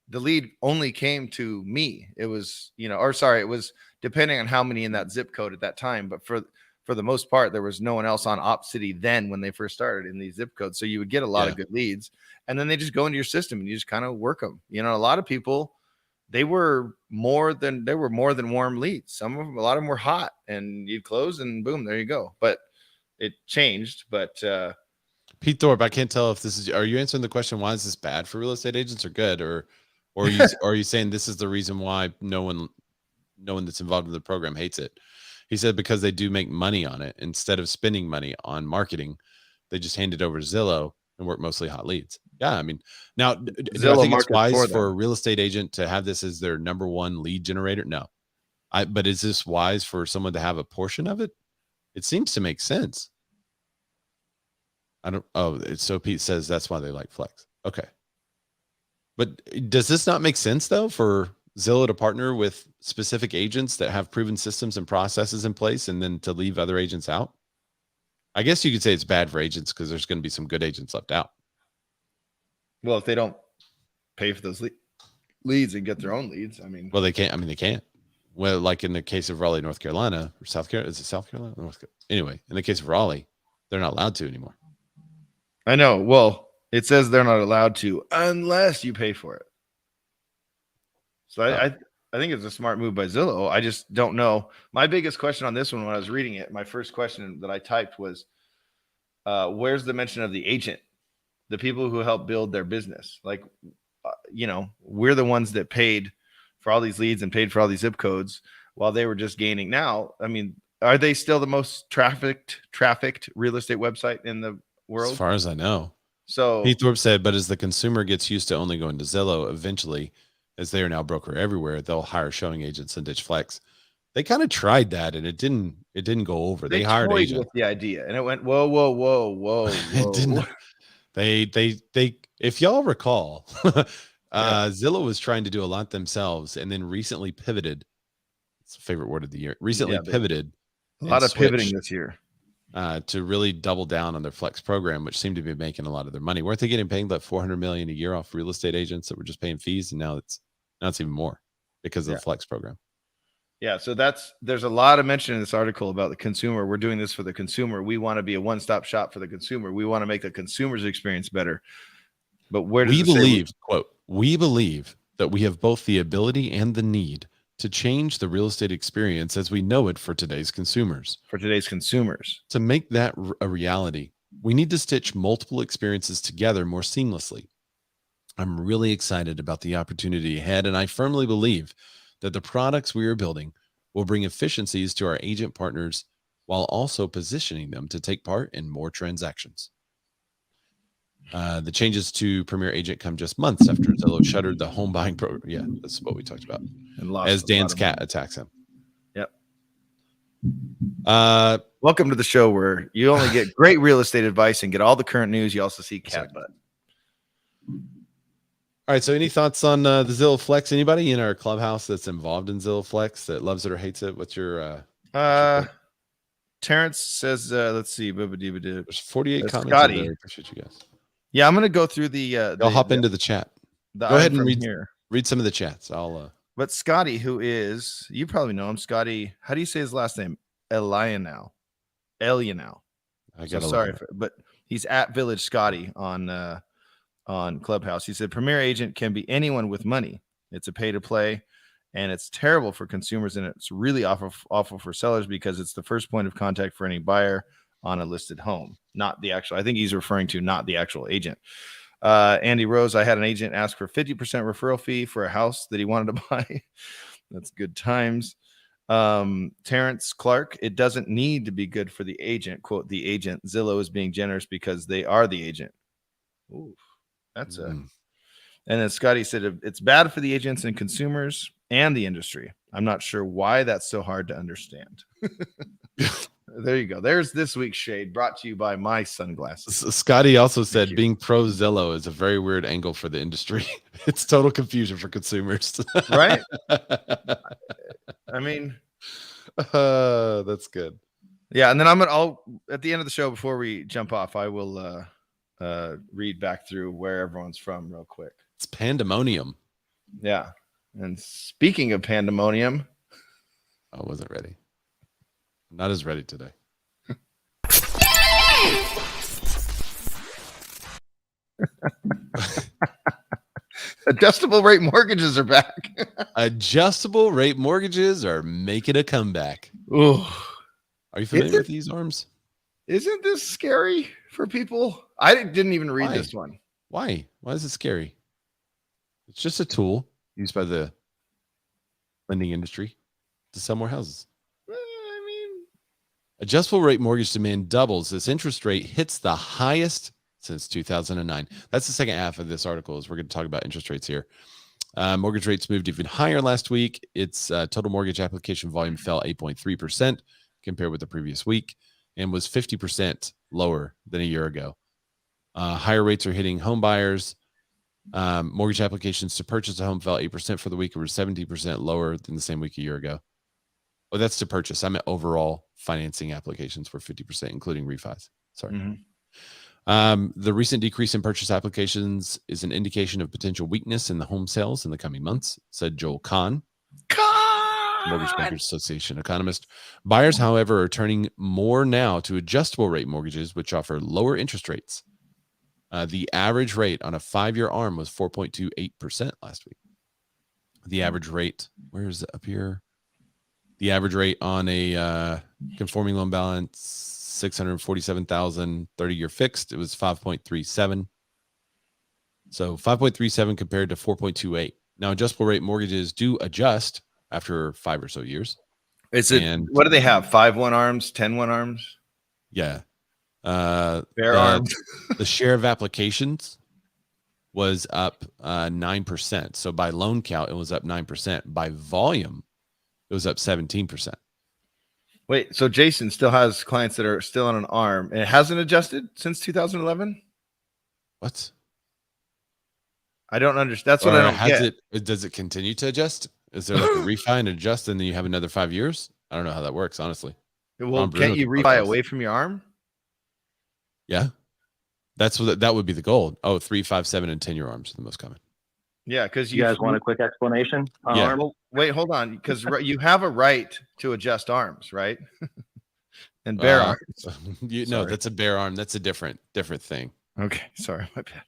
the lead only came to me. It was, it was depending on how many in that zip code at that time. But for the most part, there was no one else on OpCity then when they first started in these zip codes. So you would get a lot of good leads, and then they just go into your system and you just kind of work them. A lot of people, they were more than warm leads. Some of them, a lot of them were hot, and you'd close and boom, there you go. But it changed. But
Pete Thorpe, I can't tell if are you answering the question, why is this bad for real estate agents or good? Or are you saying this is the reason why no one that's involved in the program hates it? He said because they do make money on it. Instead of spending money on marketing, they just hand it over to Zillow and work mostly hot leads. Yeah, I mean, now, do I think it's wise for a real estate agent to have this as their number one lead generator? No. But is this wise for someone to have a portion of it? It seems to make sense. So Pete says that's why they like flex. Okay. But does this not make sense, though, for Zillow to partner with specific agents that have proven systems and processes in place, and then to leave other agents out? I guess you could say it's bad for agents because there's going to be some good agents left out.
Well, if they don't pay for those leads and get their own leads, I mean.
Well, they can't. I mean, they can't. Well, like in the case of Raleigh, North Carolina, or South Carolina, is it South Carolina? North Carolina? Anyway, in the case of Raleigh, they're not allowed to anymore.
I know. Well, it says they're not allowed to unless you pay for it. So I think it's a smart move by Zillow. I just don't know. My biggest question on this one when I was reading it, my first question that I typed was, where's the mention of the agent, the people who help build their business? Like, we're the ones that paid for all these leads and paid for all these zip codes while they were just gaining. Now, I mean, are they still the most trafficked real estate website in the world?
As far as I know.
So
Heath Thorpe said, but as the consumer gets used to only going to Zillow, eventually, as they are now broker everywhere, they'll hire showing agents and ditch Flex. They kind of tried that and it didn't go over. They hired agents
with the idea and it went whoa.
It didn't. They if y'all recall, Zillow was trying to do a lot themselves and then recently pivoted. It's a favorite word of the year. Pivoted.
A lot of pivoting this year.
To really double down on their Flex program, which seemed to be making a lot of their money. Weren't they getting paid like $400 million a year off real estate agents that were just paying fees? And now it's even more because of the Flex program.
Yeah. So there's a lot of mention in this article about the consumer. We're doing this for the consumer. We want to be a one-stop shop for the consumer. We want to make the consumer's experience better. But where does
we believe that we have both the ability and the need to change the real estate experience as we know it for today's consumers. To make that a reality, we need to stitch multiple experiences together more seamlessly. I'm really excited about the opportunity ahead, and I firmly believe that the products we are building will bring efficiencies to our agent partners while also positioning them to take part in more transactions. The changes to Premier Agent come just months after Zillow shuttered the home buying program. Yeah, that's what we talked about. As Dan's cat attacks him.
Yep.
Welcome
to the show where you only get great real estate advice and get all the current news. You also see cat butt.
All right. So any thoughts on the Zillow Flex? Anybody in our clubhouse that's involved in Zillow Flex that loves it or hates it? What's your
Terrence says, let's see. There's
48 comments.
Scotty.
Appreciate you guys.
Yeah, I'm going to go through the.
I'll hop into the chat. Go ahead and read some of the chats.
But Scotty, who is, you probably know him, Scotty. How do you say his last name? Elianow. But he's at Village Scotty on Clubhouse. He said Premier Agent can be anyone with money. It's a pay to play, and it's terrible for consumers, and it's really awful for sellers because it's the first point of contact for any buyer on a listed home, not the actual. I think he's referring to not the actual agent. Andy Rose, I had an agent ask for 50% referral fee for a house that he wanted to buy. That's good times. Terrence Clark, it doesn't need to be good for the agent. Quote, the agent. Zillow is being generous because they are the agent. Ooh, that's And then Scotty said it's bad for the agents and consumers and the industry. I'm not sure why that's so hard to understand. There you go. There's this week's shade brought to you by my sunglasses.
Scotty also said being pro Zillow is a very weird angle for the industry. It's total confusion for consumers.
Right? I mean,
that's good.
Yeah. And then I'll at the end of the show, before we jump off, I will read back through where everyone's from real quick.
It's pandemonium.
Yeah. And speaking of pandemonium,
I wasn't ready. I'm not as ready today.
Adjustable rate mortgages are back.
Adjustable rate mortgages are making a comeback.
Ooh.
Are you familiar with these arms?
Isn't this scary for people? I didn't even read this one.
Why? Why is it scary? It's just a tool used by the lending industry to sell more houses. Adjustable rate mortgage demand doubles as interest rate hits the highest since 2009. That's the second half of this article, is we're going to talk about interest rates here. Mortgage rates moved even higher last week. Its total mortgage application volume fell 8.3% compared with the previous week and was 50% lower than a year ago. Higher rates are hitting home buyers. Mortgage applications to purchase a home fell 8% for the week. It was 70% lower than the same week a year ago. Oh, that's to purchase. I meant overall financing applications were 50%, including refis. Sorry. The recent decrease in purchase applications is an indication of potential weakness in the home sales in the coming months, said Joel Kahn, Mortgage Bankers Association economist. Buyers, however, are turning more now to adjustable rate mortgages, which offer lower interest rates. The average rate on a 5-year ARM was 4.28% last week. The average rate, where is it up here? The average rate on a conforming loan balance, 647,000, 30-year fixed, it was 5.37. So 5.37 compared to 4.28. Now, adjustable rate mortgages do adjust after 5 or so years.
Is it? And what do they have? 5-1 ARMs, 10-1 ARMs?
Yeah.
Bare arms.
The share of applications was up 9%. So by loan count, it was up 9%. By volume, it was up 17%.
Wait, so Jason still has clients that are still on an ARM and it hasn't adjusted since 2011?
What?
I don't understand. That's what I don't get.
Does it continue to adjust? Is there like a refi and adjust and then you have another 5 years? I don't know how that works, honestly.
Well, can't you refi away from your ARM?
Yeah. That would be the goal. 3, 5, 7, and 10-year ARMs are the most common.
Yeah, because
you guys want a quick explanation on
yeah.
ARM?
Well, wait, hold on, because you have a right to adjust ARMs, right? And bare arms.
No, that's a bare arm. That's a different thing.
Okay, sorry, my bad.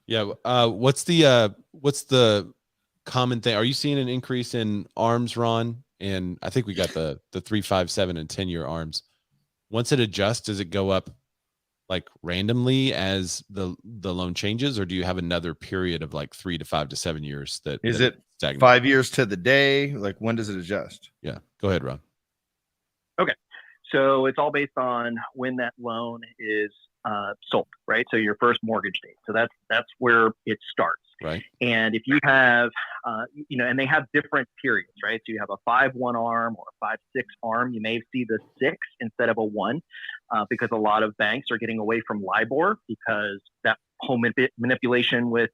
Yeah. What's the common thing? Are you seeing an increase in ARMs, Ron? And I think we got the 3, 5, 7, and 10-year ARMs. Once it adjusts, does it go up like randomly as the loan changes, or do you have another period of like 3 to 5 to 7 years that
is it stagnant? 5 years to the day? Like, when does it adjust?
Yeah, go ahead, Ron.
Okay, so it's all based on when that loan is sold, right? So your first mortgage date. So that's where it starts.
Right.
And if you have, and they have different periods, right? So you have a 5-1 ARM or a 5-6 ARM. You may see the 6 instead of a 1 because a lot of banks are getting away from LIBOR because that home manipulation with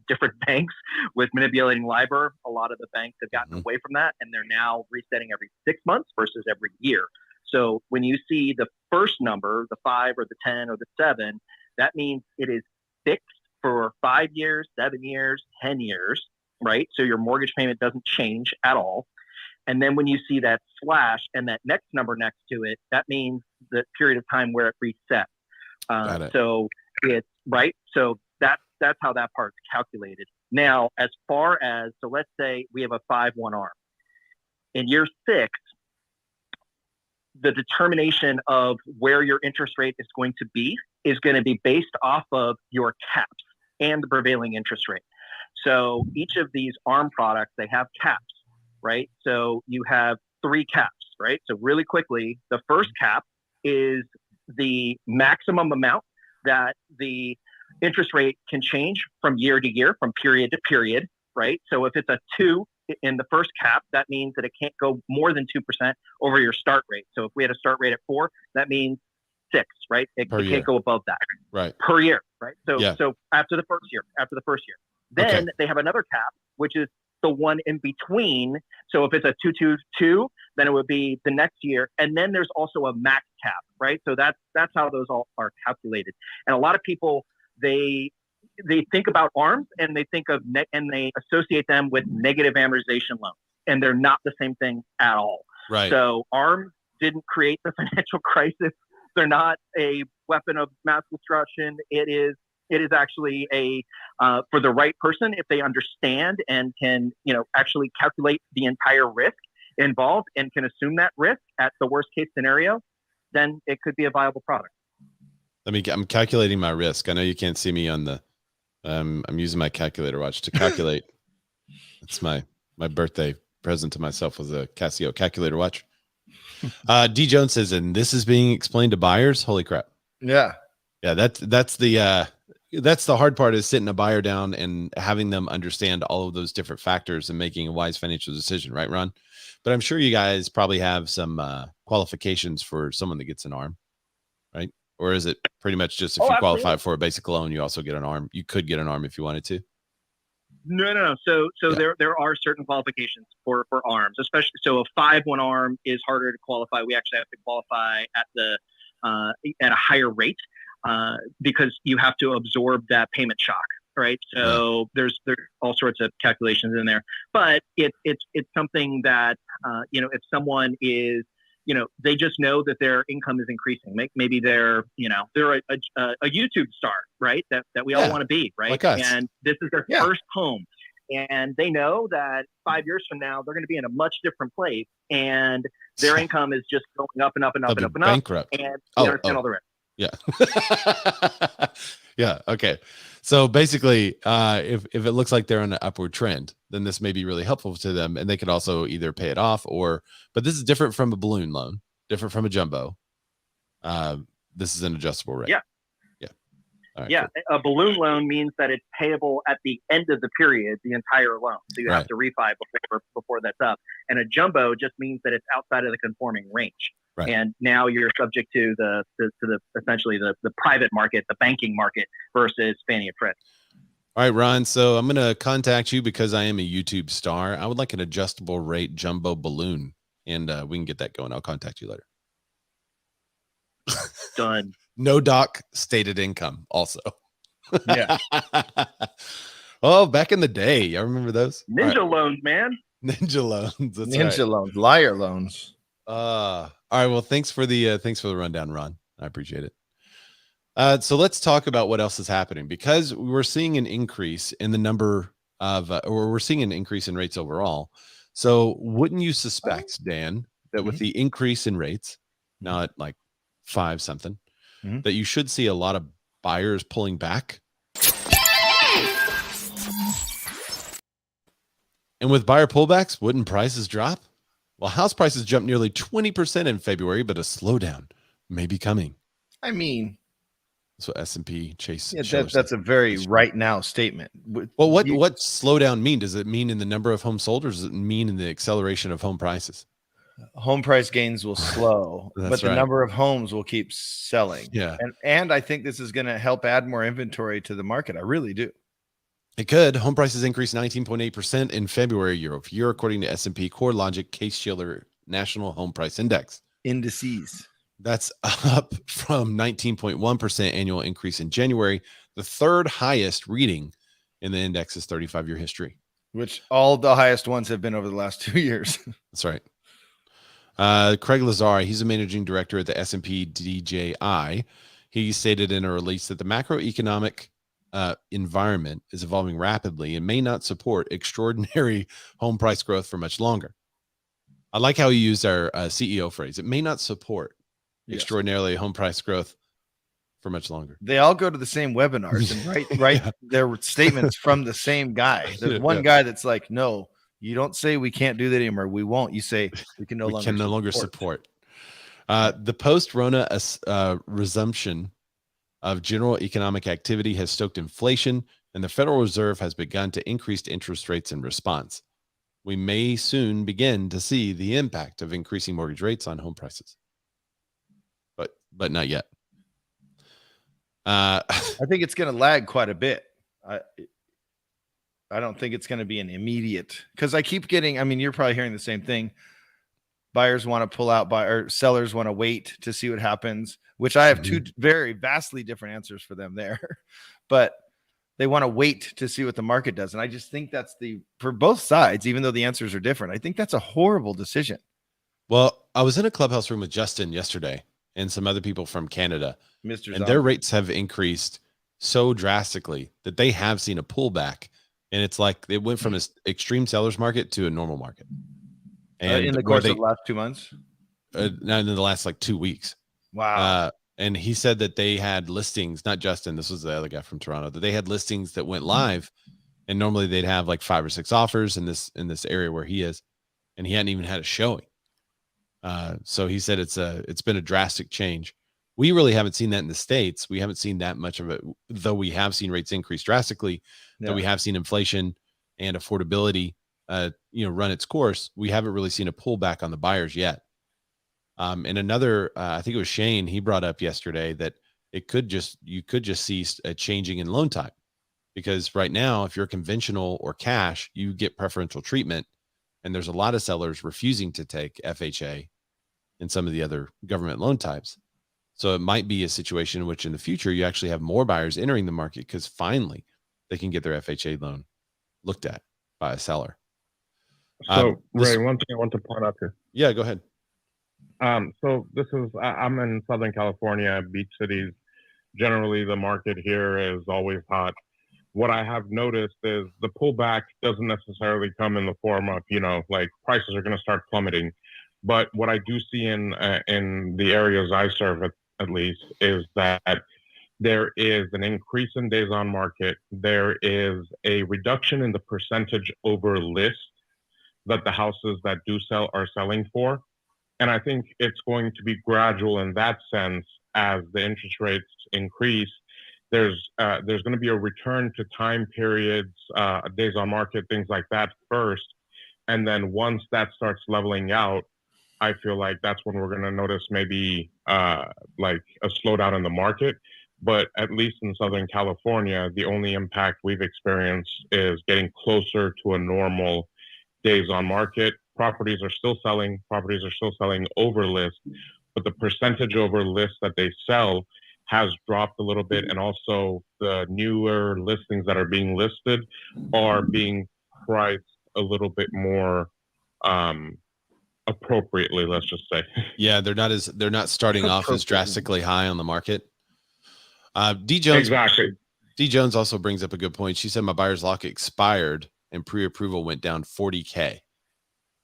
different banks with manipulating LIBOR. A lot of the banks have gotten away from that, and they're now resetting every 6 months versus every year. So when you see the first number, the 5 or the 10 or the 7, that means it is fixed for 5 years, 7 years, 10 years, right? So your mortgage payment doesn't change at all. And then when you see that slash and that next number next to it, that means the period of time where it resets. So it's right. So that's how that part's calculated. Now, as far as, so let's say we have a 5-1 ARM. In year 6, the determination of where your interest rate is going to be based off of your caps and the prevailing interest rate. So each of these ARM products, they have caps, right? So you have 3 caps, right? So really quickly, the first cap is the maximum amount that the interest rate can change from year to year, from period to period, right? So if it's a 2 in the first cap, that means that it can't go more than 2% over your start rate. So if we had a start rate at 4, that means 6, right? It can't go above that.
Right.
Per year, right? So so after the first year, then they have another cap, which is the one in between. So if it's a 222, then it would be the next year. And then there's also a max cap, right? So that's how those all are calculated. And a lot of people, they think about ARMs and they think of and they associate them with negative amortization loans, and they're not the same thing at all.
Right.
So ARMs didn't create the financial crisis. They're not a weapon of mass destruction. It is actually a for the right person, if they understand and can actually calculate the entire risk involved and can assume that risk at the worst case scenario, then it could be a viable product.
I'm calculating my risk. I know you can't see me on the. I'm using my calculator watch to calculate. It's my birthday present to myself was a Casio calculator watch. D Jones says, and this is being explained to buyers. Holy crap!
Yeah.
That's the hard part, is sitting a buyer down and having them understand all of those different factors and making a wise financial decision, right, Ron? But I'm sure you guys probably have some qualifications for someone that gets an ARM, right? Or is it pretty much just if you qualify for a basic loan, you also get an ARM? You could get an ARM if you wanted to.
No. So there are certain qualifications for arms, especially. So a 5-1 arm is harder to qualify. We actually have to qualify at a higher rate because you have to absorb that payment shock, right? So there's all sorts of calculations in there, but it's something that if someone is, they just know that their income is increasing. Maybe they're a YouTube star, right? That we all want to be, right?
Like us.
And this is their first home. And they know that 5 years from now, they're going to be in a much different place. And their income is just going up and up and up and up and up.
Bankrupt.
And they understand all the rest.
Yeah. Yeah. Okay. So basically, if it looks like they're on an upward trend, then this may be really helpful to them, and they could also either pay it off but this is different from a balloon loan, different from a jumbo. This is an adjustable rate.
Yeah.
Yeah. All right,
yeah. Cool. A balloon loan means that it's payable at the end of the period, the entire loan. So you have to refi before that's up. And a jumbo just means that it's outside of the conforming range. Right. And now you're subject to the essentially the private market, the banking market versus Fannie and Freddie.
All right, Ron. So I'm going to contact you because I am a YouTube star. I would like an adjustable rate jumbo balloon, and we can get that going. I'll contact you later.
Done.
No doc stated income also.
Yeah.
Oh, back in the day. I remember those.
Ninja loans, man.
Ninja loans. That's
Ninja loans, liar loans.
All right. Well, thanks for the rundown, Ron. I appreciate it. So let's talk about what else is happening, because we're seeing an increase in the number of, or we're seeing an increase in rates overall. So wouldn't you suspect, Dan, that with the increase in rates, now at like 5 something, that you should see a lot of buyers pulling back? And with buyer pullbacks, wouldn't prices drop? Well, house prices jumped nearly 20% in February, but a slowdown may be coming.
I mean,
that's what S&P Chase.
Yeah, that's a very right now statement.
Well, what slowdown mean? Does it mean in the number of homes sold, or does it mean in the acceleration of home prices?
Home price gains will slow, but the number of homes will keep selling.
Yeah,
and I think this is going to help add more inventory to the market. I really do.
It could. Home prices increased 19.8% in February year-over-year, according to S&P CoreLogic Case-Shiller National Home Price Index.
Indices.
That's up from 19.1% annual increase in January, the third highest reading in the index's 35-year history.
Which all the highest ones have been over the last 2 years.
That's right. Craig Lazar, he's a managing director at the S&P DJI. He stated in a release that the macroeconomic environment is evolving rapidly and may not support extraordinary home price growth for much longer. I like how he used our CEO phrase. It may not support extraordinarily home price growth for much longer.
They all go to the same webinars and write their statements from the same guy. There's one guy that's like, no, you don't say we can't do that anymore. We won't. You say we can no longer support.
The post-Rona resumption of general economic activity has stoked inflation, and the Federal Reserve has begun to increase interest rates in response. We may soon begin to see the impact of increasing mortgage rates on home prices, but not yet.
I think it's going to lag quite a bit. I don't think it's going to be an immediate, because I keep getting, I mean, you're probably hearing the same thing. Buyers want to pull out, or sellers want to wait to see what happens, which I have two very vastly different answers for them there. But they want to wait to see what the market does. And I just think that's for both sides, even though the answers are different, I think that's a horrible decision.
Well, I was in a clubhouse room with Justin yesterday and some other people from Canada, and their rates have increased so drastically that they have seen a pullback. And it's like it went from an extreme seller's market to a normal market. And
in the course of the last 2 months?
Not in the last like 2 weeks.
Wow.
And he said that they had listings, not Justin, this was the other guy from Toronto, that they had listings that went live, and normally they'd have like 5 or 6 offers in this area where he is, and he hadn't even had a showing. So he said it's been a drastic change. We really haven't seen that in the States. We haven't seen that much of it, though we have seen rates increase drastically, though we have seen inflation and affordability run its course. We haven't really seen a pullback on the buyers yet. And another, I think it was Shane, he brought up yesterday that you could just see a changing in loan time. because right now, if you're conventional or cash, you get preferential treatment. And there's a lot of sellers refusing to take FHA and some of the other government loan types. So it might be a situation in which in the future, you actually have more buyers entering the market because finally they can get their FHA loan looked at by a seller.
So Ray, one thing I want to point out here.
Yeah, go ahead.
So this is, I'm in Southern California, beach cities. Generally, the market here is always hot. What I have noticed is the pullback doesn't necessarily come in the form of, like prices are going to start plummeting. But what I do see in the areas I serve at least is that there is an increase in days on market. There is a reduction in the percentage over list that the houses that do sell are selling for. And I think it's going to be gradual in that sense as the interest rates increase. There's going to be a return to time periods, days on market, things like that first. And then once that starts leveling out, I feel like that's when we're going to notice maybe like a slowdown in the market. But at least in Southern California, the only impact we've experienced is getting closer to a normal days on market. Properties are still selling over list, but the percentage over list that they sell has dropped a little bit. And also the newer listings that are being listed are being priced a little bit more appropriately, let's just say.
Yeah, they're not starting off as drastically high on the market. D Jones also brings up a good point. She said my buyer's lock expired and pre-approval went down $40,000.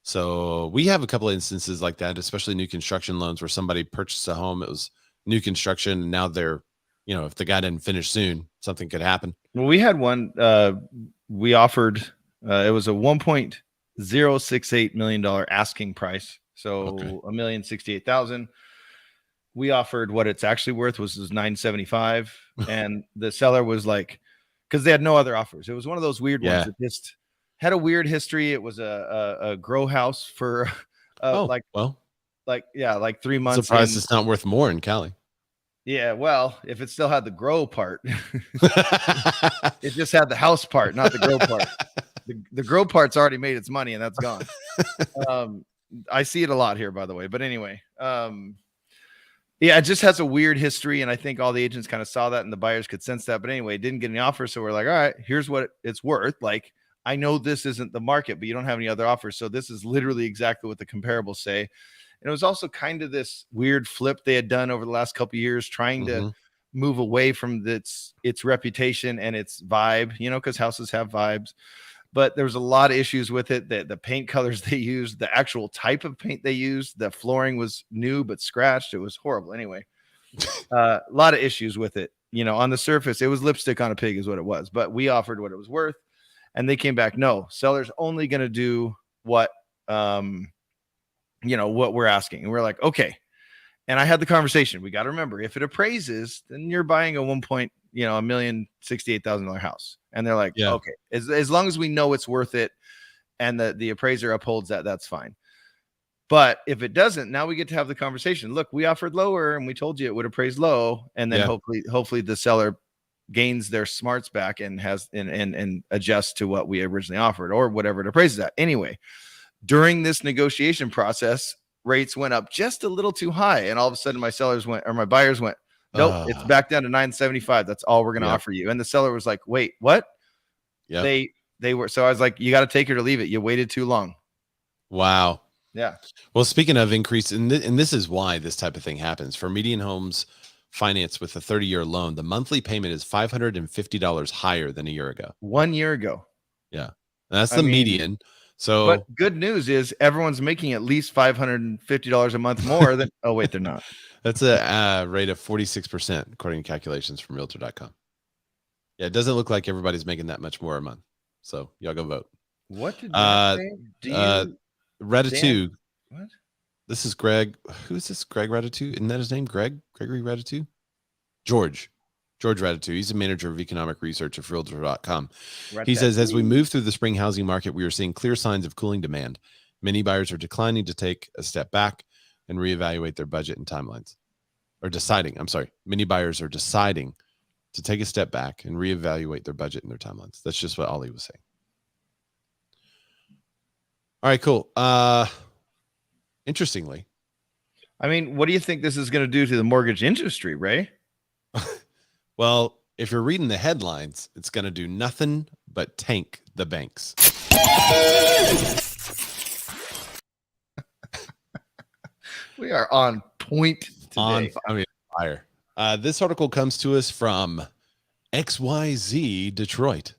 So we have a couple of instances like that, especially new construction loans where somebody purchased a home. It was new construction, and now they're, if the guy didn't finish soon, something could happen.
Well, we had one. We offered. It was a $1.068 million asking price, so $1,068,000. We offered what it's actually worth, was $975, and the seller was like, because they had no other offers. It was one of those weird ones that just had a weird history. It was a grow house for like 3 months.
Surprised it's not worth more in Cali.
Yeah, well, if it still had the grow part, it just had the house part, not the grow part. The grow part's already made its money, and that's gone. I see it a lot here, by the way. But anyway, it just has a weird history, and I think all the agents kind of saw that, and the buyers could sense that. But anyway, didn't get any offers, so we're like, all right, here's what it's worth. Like, I know this isn't the market, but you don't have any other offers, so this is literally exactly what the comparables say. And it was also kind of this weird flip they had done over the last couple of years, trying to move away from its reputation and its vibe, because houses have vibes. But there was a lot of issues with it. The paint colors they used, the actual type of paint they used, the flooring was new but scratched. It was horrible. Anyway, a lot of issues with it. On the surface, it was lipstick on a pig is what it was. But we offered what it was worth, and they came back, no, seller's only going to do what what we're asking. And we're like, okay. And I had the conversation. We got to remember, if it appraises, then you're buying a $1,068,000 house. And they're like, okay, as long as we know it's worth it and the appraiser upholds that, that's fine. But if it doesn't, now we get to have the conversation. Look, we offered lower and we told you it would appraise low. And then hopefully the seller gains their smarts back and has and adjusts to what we originally offered or whatever it appraises at. Anyway, during this negotiation process, rates went up just a little too high. And all of a sudden my buyers went, nope, it's back down to $975. That's all we're going to offer you. And the seller was like, wait, what? Yeah. They were. So I was like, you got to take it or leave it. You waited too long.
Wow.
Yeah.
Well, speaking of increase, and this is why this type of thing happens. For median homes financed with a 30-year loan, the monthly payment is $550 higher than a year ago.
1 year ago.
Yeah. That's the median. So,
but good news is everyone's making at least $550 a month more than. Oh, wait, they're not.
That's a rate of 46%, according to calculations from Realtor.com. Yeah, it doesn't look like everybody's making that much more a month. So y'all go vote.
What did you say?
Ratatouille. What? This is Greg. Who is this? Greg Ratatouille? Isn't that his name? Gregory Ratatouille? George Ratatouille. He's a manager of economic research at Realtor.com. He says, as we move through the spring housing market, we are seeing clear signs of cooling demand. Many buyers are declining to take a step back and reevaluate their budget and timelines. Many buyers are deciding to take a step back and reevaluate their budget and their timelines. That's just what Ollie was saying. All right, cool. Interestingly,
I mean, what do you think this is going to do to the mortgage industry, Ray?
Well, if you're reading the headlines, it's going to do nothing but tank the banks.
We are on point today.
Fire. This article comes to us from XYZ Detroit.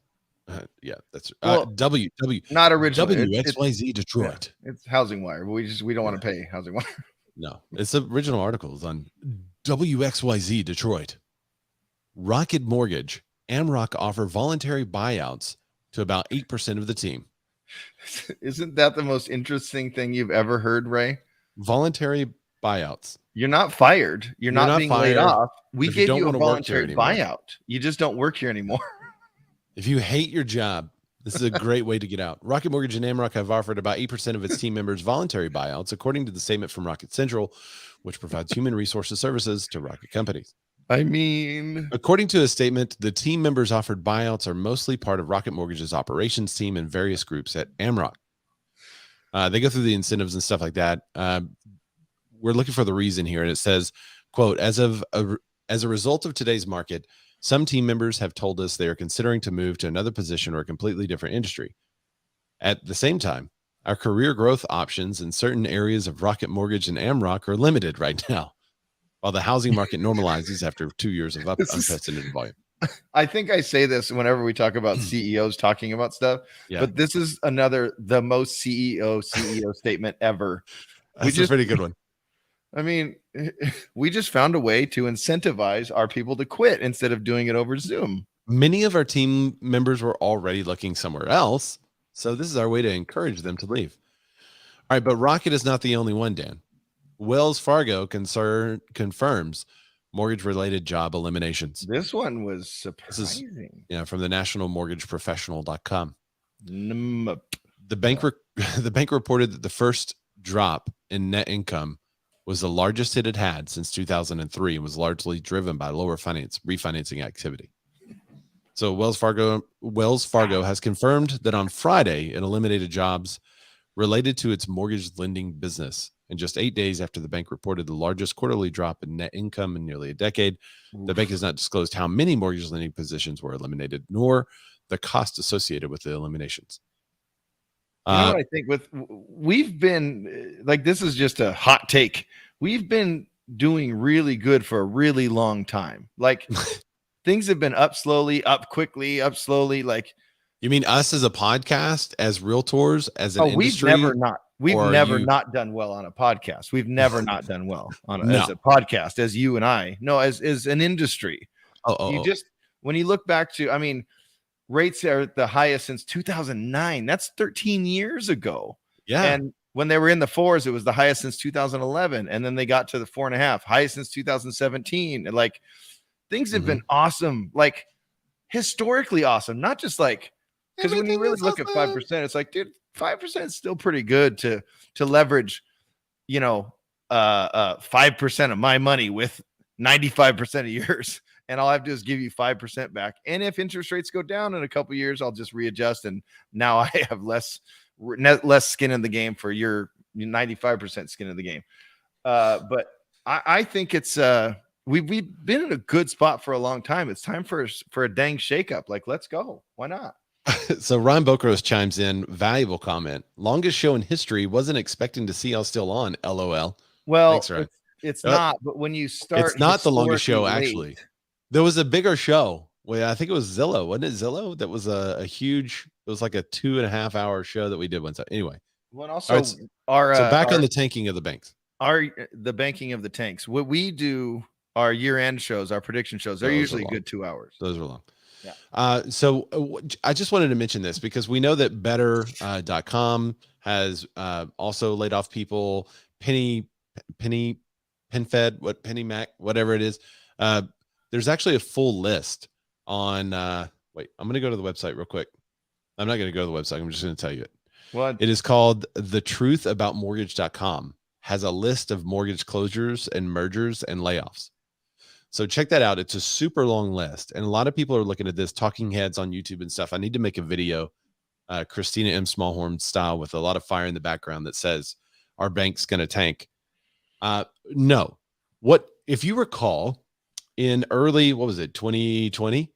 Yeah, that's W
not original
WXYZ Detroit.
Yeah, it's Housing Wire, but we don't want to pay Housing Wire.
No, it's the original articles on WXYZ Detroit. Rocket Mortgage, AmRock offer voluntary buyouts to about 8% of the team.
Isn't that the most interesting thing you've ever heard, Ray?
Voluntary buyouts.
You're not fired. You're not being laid off. We gave you a voluntary buyout. You just don't work here anymore.
If you hate your job, this is a great way to get out. Rocket Mortgage and AmRock have offered about 8% of its team members voluntary buyouts, according to the statement from Rocket Central, which provides human resources services to Rocket companies.
I mean,
according to a statement, the team members offered buyouts are mostly part of Rocket Mortgage's operations team and various groups at AmRock. They go through the incentives and stuff like that. We're looking for the reason here, and it says, quote, as a result of today's market, some team members have told us they are considering to move to another position or a completely different industry. At the same time, our career growth options in certain areas of Rocket Mortgage and AmRock are limited right now, while the housing market normalizes after 2 years of unprecedented volume.
I think I say this whenever we talk about CEOs talking about stuff, but this is the most CEO statement ever.
That's a pretty good one.
I mean, we just found a way to incentivize our people to quit instead of doing it over Zoom.
Many of our team members were already looking somewhere else, so this is our way to encourage them to leave. All right, but Rocket is not the only one, Dan. Wells Fargo confirms mortgage-related job eliminations.
This one was surprising.
From the nationalmortgageprofessional.com. The bank reported that the first drop in net income was the largest it had had since 2003 and was largely driven by lower refinancing activity. So Wells Fargo has confirmed that on Friday it eliminated jobs related to its mortgage lending business. In just 8 days after the bank reported the largest quarterly drop in net income in nearly a decade, the bank has not disclosed how many mortgage lending positions were eliminated, nor the cost associated with the eliminations.
You know what I think we've been like, this is just a hot take. We've been doing really good for a really long time. Like things have been up slowly, up quickly, up slowly. Like,
you mean us as a podcast, as realtors, as an industry?
We've never not done well on a podcast. We've never not done well as a podcast, as you and I. No, as an industry. When you look back to, I mean, rates are the highest since 2009. That's 13 years ago.
Yeah.
And when they were in the fours, it was the highest since 2011. And then they got to the 4.5, highest since 2017. And like things have been awesome, like historically awesome, not just like, because when you really look at 5%, it's like, dude, 5% is still pretty good to leverage, 5% of my money with 95% of yours. And all I have to do is give you 5% back. And if interest rates go down in a couple of years, I'll just readjust. And now I have less skin in the game for your 95% skin in the game. But I think it's we've been in a good spot for a long time. It's time for a dang shakeup. Like, let's go. Why not?
So Ryan Bokros chimes in, valuable comment. Longest show in history. Wasn't expecting to see y'all still on. LOL.
Well, thanks, it's not. But when you start,
it's not the longest show actually. There was a bigger show. Well, I think it was Zillow. Wasn't it Zillow? That was a huge, it was like a 2.5 hour show that we did one time. Anyway.
Well, and also
on the tanking of the banks.
The banking of the tanks. What we do, our year-end shows, our prediction shows, they're usually a good 2 hours.
Those are long. Yeah. So I just wanted to mention this because we know that better.com has also laid off people. PenFed, PennyMac, whatever it is. There's actually a full list on wait, I'm going to go to the website real quick. I'm not going to go to the website. I'm just going to tell you it.
What?
It is called thetruthaboutmortgage.com. Has a list of mortgage closures and mergers and layoffs. So check that out. It's a super long list. And a lot of people are looking at this, talking heads on YouTube and stuff. I need to make a video, Christina M. Smallhorn style, with a lot of fire in the background that says, our bank's going to tank. No. What, if you recall, in early, 2020,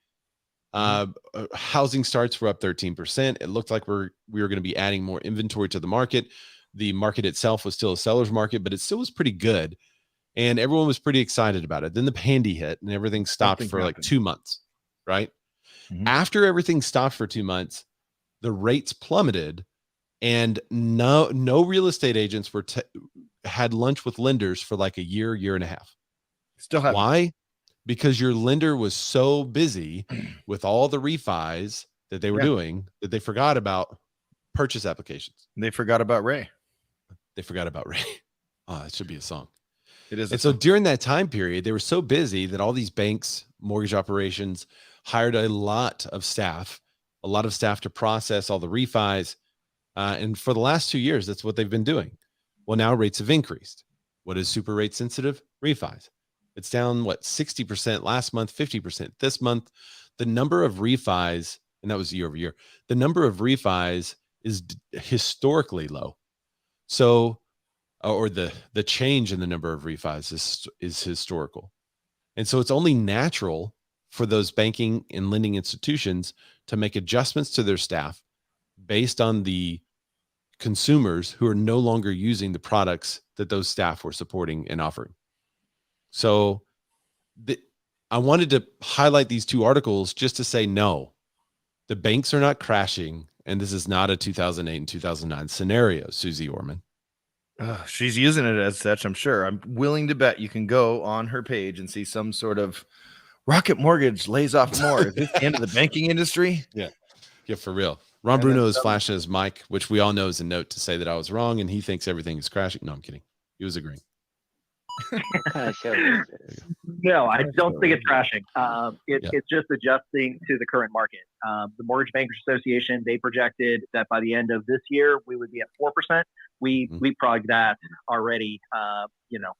housing starts were up 13%. It looked like we were going to be adding more inventory to the market. The market itself was still a seller's market, but it still was pretty good. And everyone was pretty excited about it. Then the pandy hit and everything stopped for like 2 months, right? Mm-hmm. After everything stopped for 2 months, the rates plummeted, and no real estate agents had lunch with lenders for like a year and a half.
Still have.
Why? Because your lender was so busy with all the refis that they were doing that they forgot about purchase applications.
They forgot about Ray.
Oh, that should be a song.
It is.
And so during that time period, they were so busy that all these banks, mortgage operations, hired a lot of staff to process all the refis. And for the last 2 years, that's what they've been doing. Well, now rates have increased. What is super rate sensitive? Refis. It's down, 60% last month, 50% this month. The number of refis, and that was year over year, the number of refis is historically low. So, or the change in the number of refis is historical. And so it's only natural for those banking and lending institutions to make adjustments to their staff based on the consumers who are no longer using the products that those staff were supporting and offering. So I wanted to highlight these two articles just to say, no, the banks are not crashing. And this is not a 2008 and 2009 scenario, Susie Orman.
She's using it as such, I'm sure. I'm willing to bet you can go on her page and see some sort of Rocket Mortgage lays off more. Is this the end of the banking industry?
Yeah, for real. Ron Bruno is flashing his mic, which we all know is a note to say that I was wrong, and he thinks everything is crashing. No, I'm kidding. He was agreeing.
What kind of show is this?
No, I don't think it's crashing. It's just adjusting to the current market. The Mortgage Bankers Association, they projected that by the end of this year, we would be at 4%. We progged that already.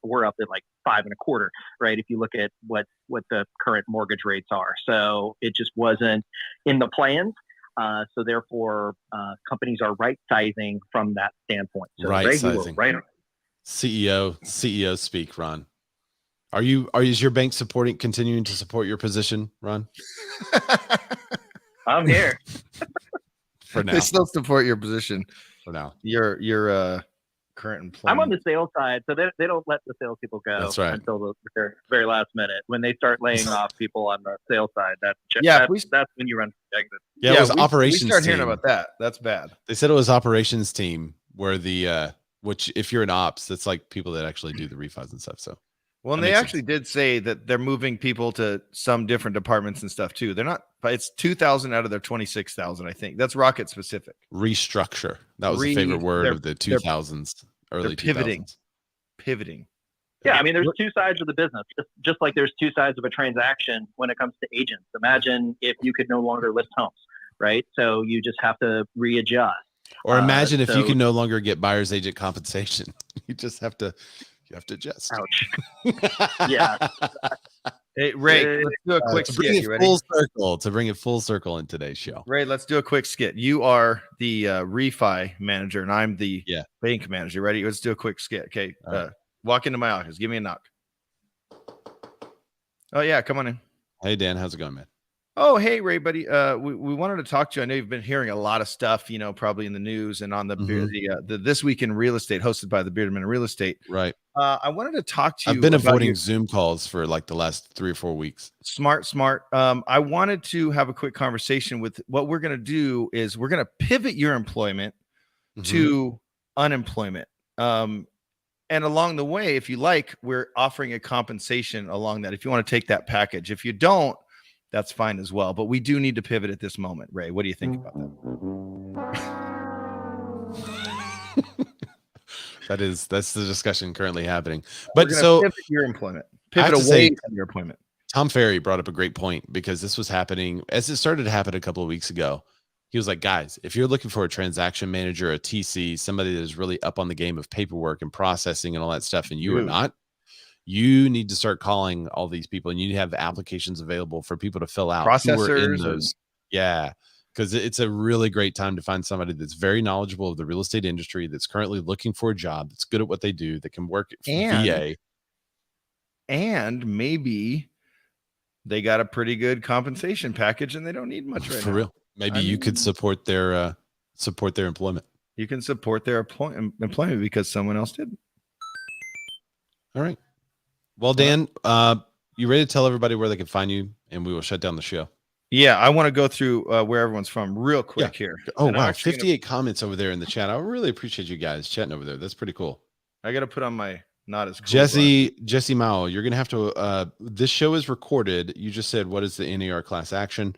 We're up at like 5.25%, right? If you look at what the current mortgage rates are. So it just wasn't in the plans. So therefore, companies are right sizing from that standpoint. So
right sizing. Right. CEO speak, Ron. Is your bank continuing to support your position, Ron?
I'm here.
For now.
They still support your position.
For now.
Your current employment.
I'm on the sales side, so they don't let the salespeople go.
That's right.
Until the very last minute. When they start laying off people on the sales side, that's when you run for exit.
Yeah, it was operations
we start
team.
hearing about that. That's bad.
They said it was operations team where which if you're in ops, that's like people that actually do the refis and stuff. So,
well, and they actually did say that they're moving people to some different departments and stuff too. They're not, but it's 2,000 out of their 26,000. I think that's Rocket specific.
Restructure. That was the favorite word of the 2000s, early 2000s.
Pivoting.
Yeah, I mean, there's two sides of the business, just like there's two sides of a transaction when it comes to agents. Imagine if you could no longer list homes, right? So you just have to readjust.
Or imagine if you can no longer get buyer's agent compensation. You just have to adjust.
Ouch. Yeah.
Hey, Ray, let's do a quick skit. You ready?
To bring it full circle in today's show.
Ray, let's do a quick skit. You are the refi manager, and I'm the bank manager. Ready? Let's do a quick skit. Okay. Right. Walk into my office. Give me a knock. Oh, yeah. Come on in.
Hey, Dan. How's it going, man?
Oh, hey, Ray, buddy. We wanted to talk to you. I know you've been hearing a lot of stuff, probably in the news and on the This Week in Real Estate hosted by the Bearded Man in Real Estate.
Right.
I wanted to talk to you.
I've been avoiding Zoom calls for like the last 3 or 4 weeks.
Smart. I wanted to have a quick conversation with what we're going to do is we're going to pivot your employment to unemployment. And along the way, if you like, we're offering a compensation along that. If you want to take that package, if you don't, that's fine as well. But we do need to pivot at this moment. Ray, what do you think about
that? That's the discussion currently happening. But so
pivot your employment, pivot away from your employment.
Tom Ferry brought up a great point because this was happening as it started to happen a couple of weeks ago. He was like, guys, if you're looking for a transaction manager, a TC, somebody that is really up on the game of paperwork and processing and all that stuff, and you are not, you need to start calling all these people, and you need to have applications available for people to fill out.
Processors.
Yeah. Because it's a really great time to find somebody that's very knowledgeable of the real estate industry, that's currently looking for a job, that's good at what they do, that can work at VA.
And maybe they got a pretty good compensation package and they don't need much right
for
now.
Real. Maybe you could support their employment.
You can support their employment because someone else didn't.
All right. Well, Dan, you ready to tell everybody where they can find you, and we will shut down the show?
Yeah, I want to go through where everyone's from real quick here.
Oh, wow. 58 comments over there in the chat. I really appreciate you guys chatting over there. That's pretty cool.
I got to put on my not as cool
Jesse Mao, you're going to have to, this show is recorded. You just said, what is the NAR class action?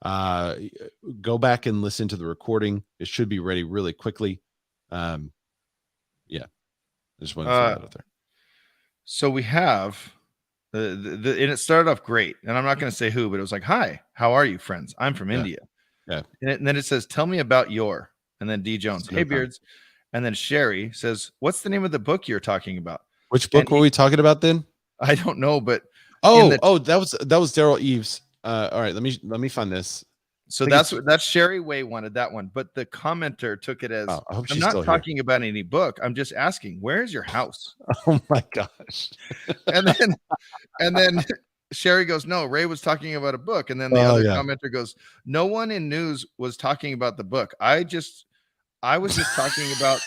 Go back and listen to the recording. It should be ready really quickly. Yeah. I just want to throw that out there. So
we have... and it started off great, and I'm not going to say who, but it was like, "Hi, how are you, friends? I'm from India."
Yeah.
And then it says, "Tell me about your," and then D Jones, "Hey Beards," and then Sherry says, "What's the name of the book you're talking about?"
Which book were we talking about then?
I don't know, but
that was Daryl Eves. All right, let me find this.
So that's Sherry Way wanted that one, but the commenter took it as, I'm not talking about any book. I'm just asking, where's your house?
Oh my gosh.
and then Sherry goes, no, Ray was talking about a book. And then the other commenter goes, no one in news was talking about the book. I was just talking about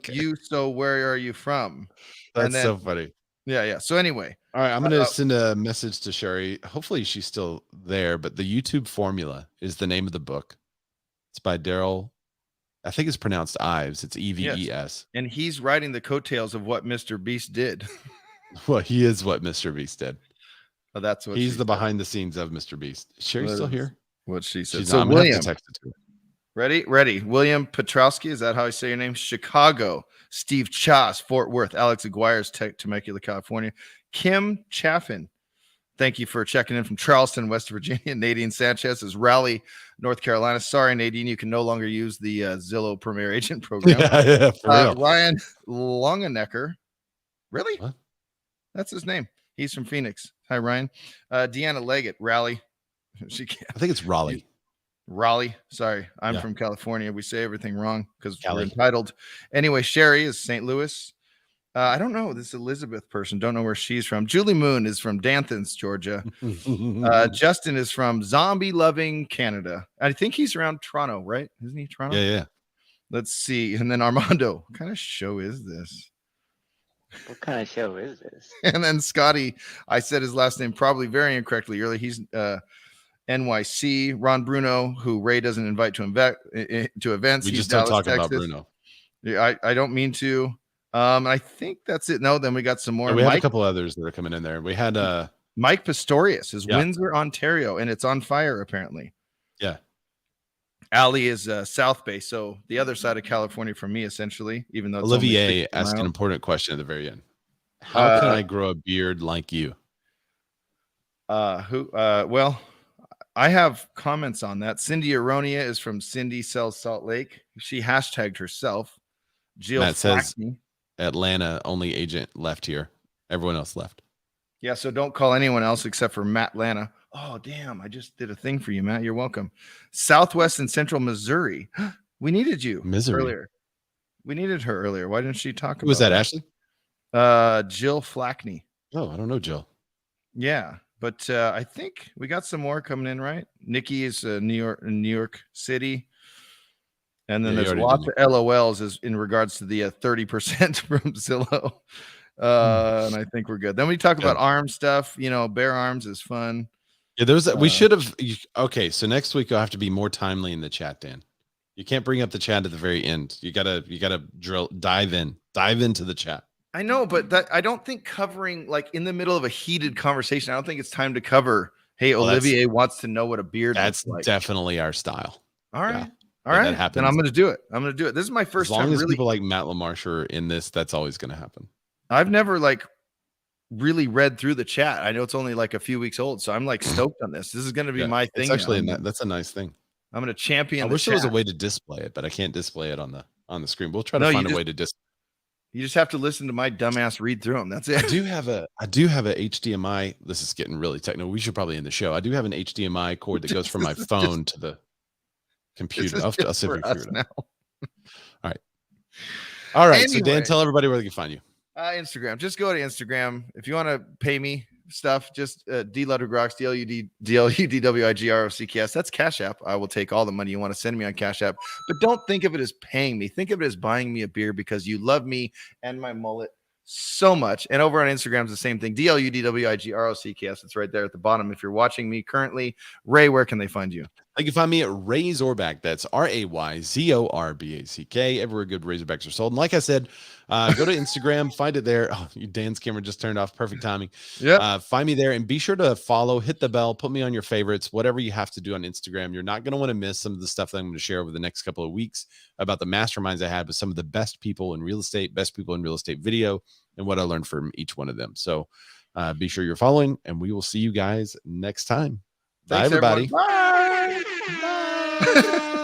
you. So where are you from?
That's so funny.
Yeah. So anyway.
All right, I'm going to send a message to Sherry. Hopefully she's still there, but the YouTube Formula is the name of the book. It's by Daryl. I think it's pronounced Ives. It's Eves. Yes.
And he's writing the coattails of what Mr. Beast did.
Well, he is what Mr. Beast did.
Oh, that's what
he's the behind the scenes of Mr. Beast. Is Sherry still here?
What she said.
So I'm going to have to text it to her.
Ready. William Petrowski. Is that how I say your name? Chicago. Steve Chas, Fort Worth. Alex Aguirre's Temecula, California. Kim Chaffin, thank you for checking in from Charleston, West Virginia. Nadine Sanchez is Raleigh, North Carolina. Sorry, Nadine, you can no longer use the Zillow Premier Agent program. Ryan Longenecker. Really?
What?
That's his name. He's from Phoenix. Hi, Ryan. Deanna Leggett, Raleigh.
I think it's Raleigh.
Raleigh. Sorry, I'm from California. We say everything wrong because we're entitled. Anyway, Sherry is St. Louis. I don't know. This Elizabeth person. Don't know where she's from. Julie Moon is from Danthans, Georgia. Justin is from zombie-loving Canada. I think he's around Toronto, right? Isn't he Toronto?
Yeah.
Let's see. And then Armando. What kind of show is this?
What kind of show is this?
And then Scotty. I said his last name probably very incorrectly earlier. He's NYC. Ron Bruno, who Ray doesn't invite to events.
We just don't talk about Bruno.
Yeah, I don't mean to. I think that's it. No, then we got some more.
Yeah, we have a couple others that are coming in there. We had
Mike Pistorius is Windsor, Ontario, and it's on fire apparently.
Yeah.
Allie is South Bay, so the other side of California from me, essentially. Even though it's
Olivier asked an important question at the very end. How can I grow a beard like you?
Well, I have comments on that. Cindy Aronia is from Cindy Sells Salt Lake. She hashtagged herself. Jill
Matt says Atlanta only agent left here. Everyone else left.
Yeah, so don't call anyone else except for Matt Lana. Oh, damn. I just did a thing for you, Matt. You're welcome. Southwest and Central Missouri. We needed you earlier. We needed her earlier. Why didn't she talk about
Who was that, Ashley?
Jill Flackney.
Oh, I don't know Jill.
Yeah, but I think we got some more coming in, right? Nikki is New York City. And then there's lots of LOLs as in regards to the 30% from Zillow. And I think we're good. Then we talk about arm stuff. Bear arms is fun.
Yeah, there's we should have. Okay, so next week you'll have to be more timely in the chat, Dan. You can't bring up the chat at the very end. You gotta dive into the chat.
I know, but I don't think covering like in the middle of a heated conversation. I don't think it's time to cover. Hey, Olivier wants to know what a beard looks like.
That's definitely our style.
All right. Yeah. All right, that happens. Then I'm going to do it. This is my first time.
As long as people like Matt LaMarche are in this, that's always going to happen.
I've never really read through the chat. I know it's only like a few weeks old, so I'm stoked on this. This is going to be my thing.
It's actually that's a nice thing.
I'm going to champion.
I wish there was a way to display it, but I can't display it on the screen. We'll try to find a way to display.
You just have to listen to my dumbass read through them. That's it.
I do have a HDMI. This is getting really technical. We should probably end the show. I do have an HDMI cord that goes from my phone to the computer. I'll see if we figure it out. All right. Anyway, so Dan, tell everybody where they can find you.
Instagram. Just go to Instagram. If you want to pay me stuff, just DLudwigRocks, DLUDWIGROCKS. That's Cash App. I will take all the money you want to send me on Cash App, but don't think of it as paying me. Think of it as buying me a beer because you love me and my mullet so much. And over on Instagram is the same thing. DLUDWIGROCKS. It's right there at the bottom. If you're watching me currently, Ray, where can they find you?
You can find me at Ray Zorback. That's RAYZORBACK. Everywhere good Razorbacks are sold. And like I said, go to Instagram, find it there. Oh, Dan's camera just turned off. Perfect timing.
Yeah.
Find me there and be sure to follow, hit the bell, put me on your favorites, whatever you have to do on Instagram. You're not going to want to miss some of the stuff that I'm going to share over the next couple of weeks about the masterminds I had with some of the best people in real estate video, and what I learned from each one of them. So be sure you're following, and we will see you guys next time.
Thanks,
bye, everybody.
Bye. Bye.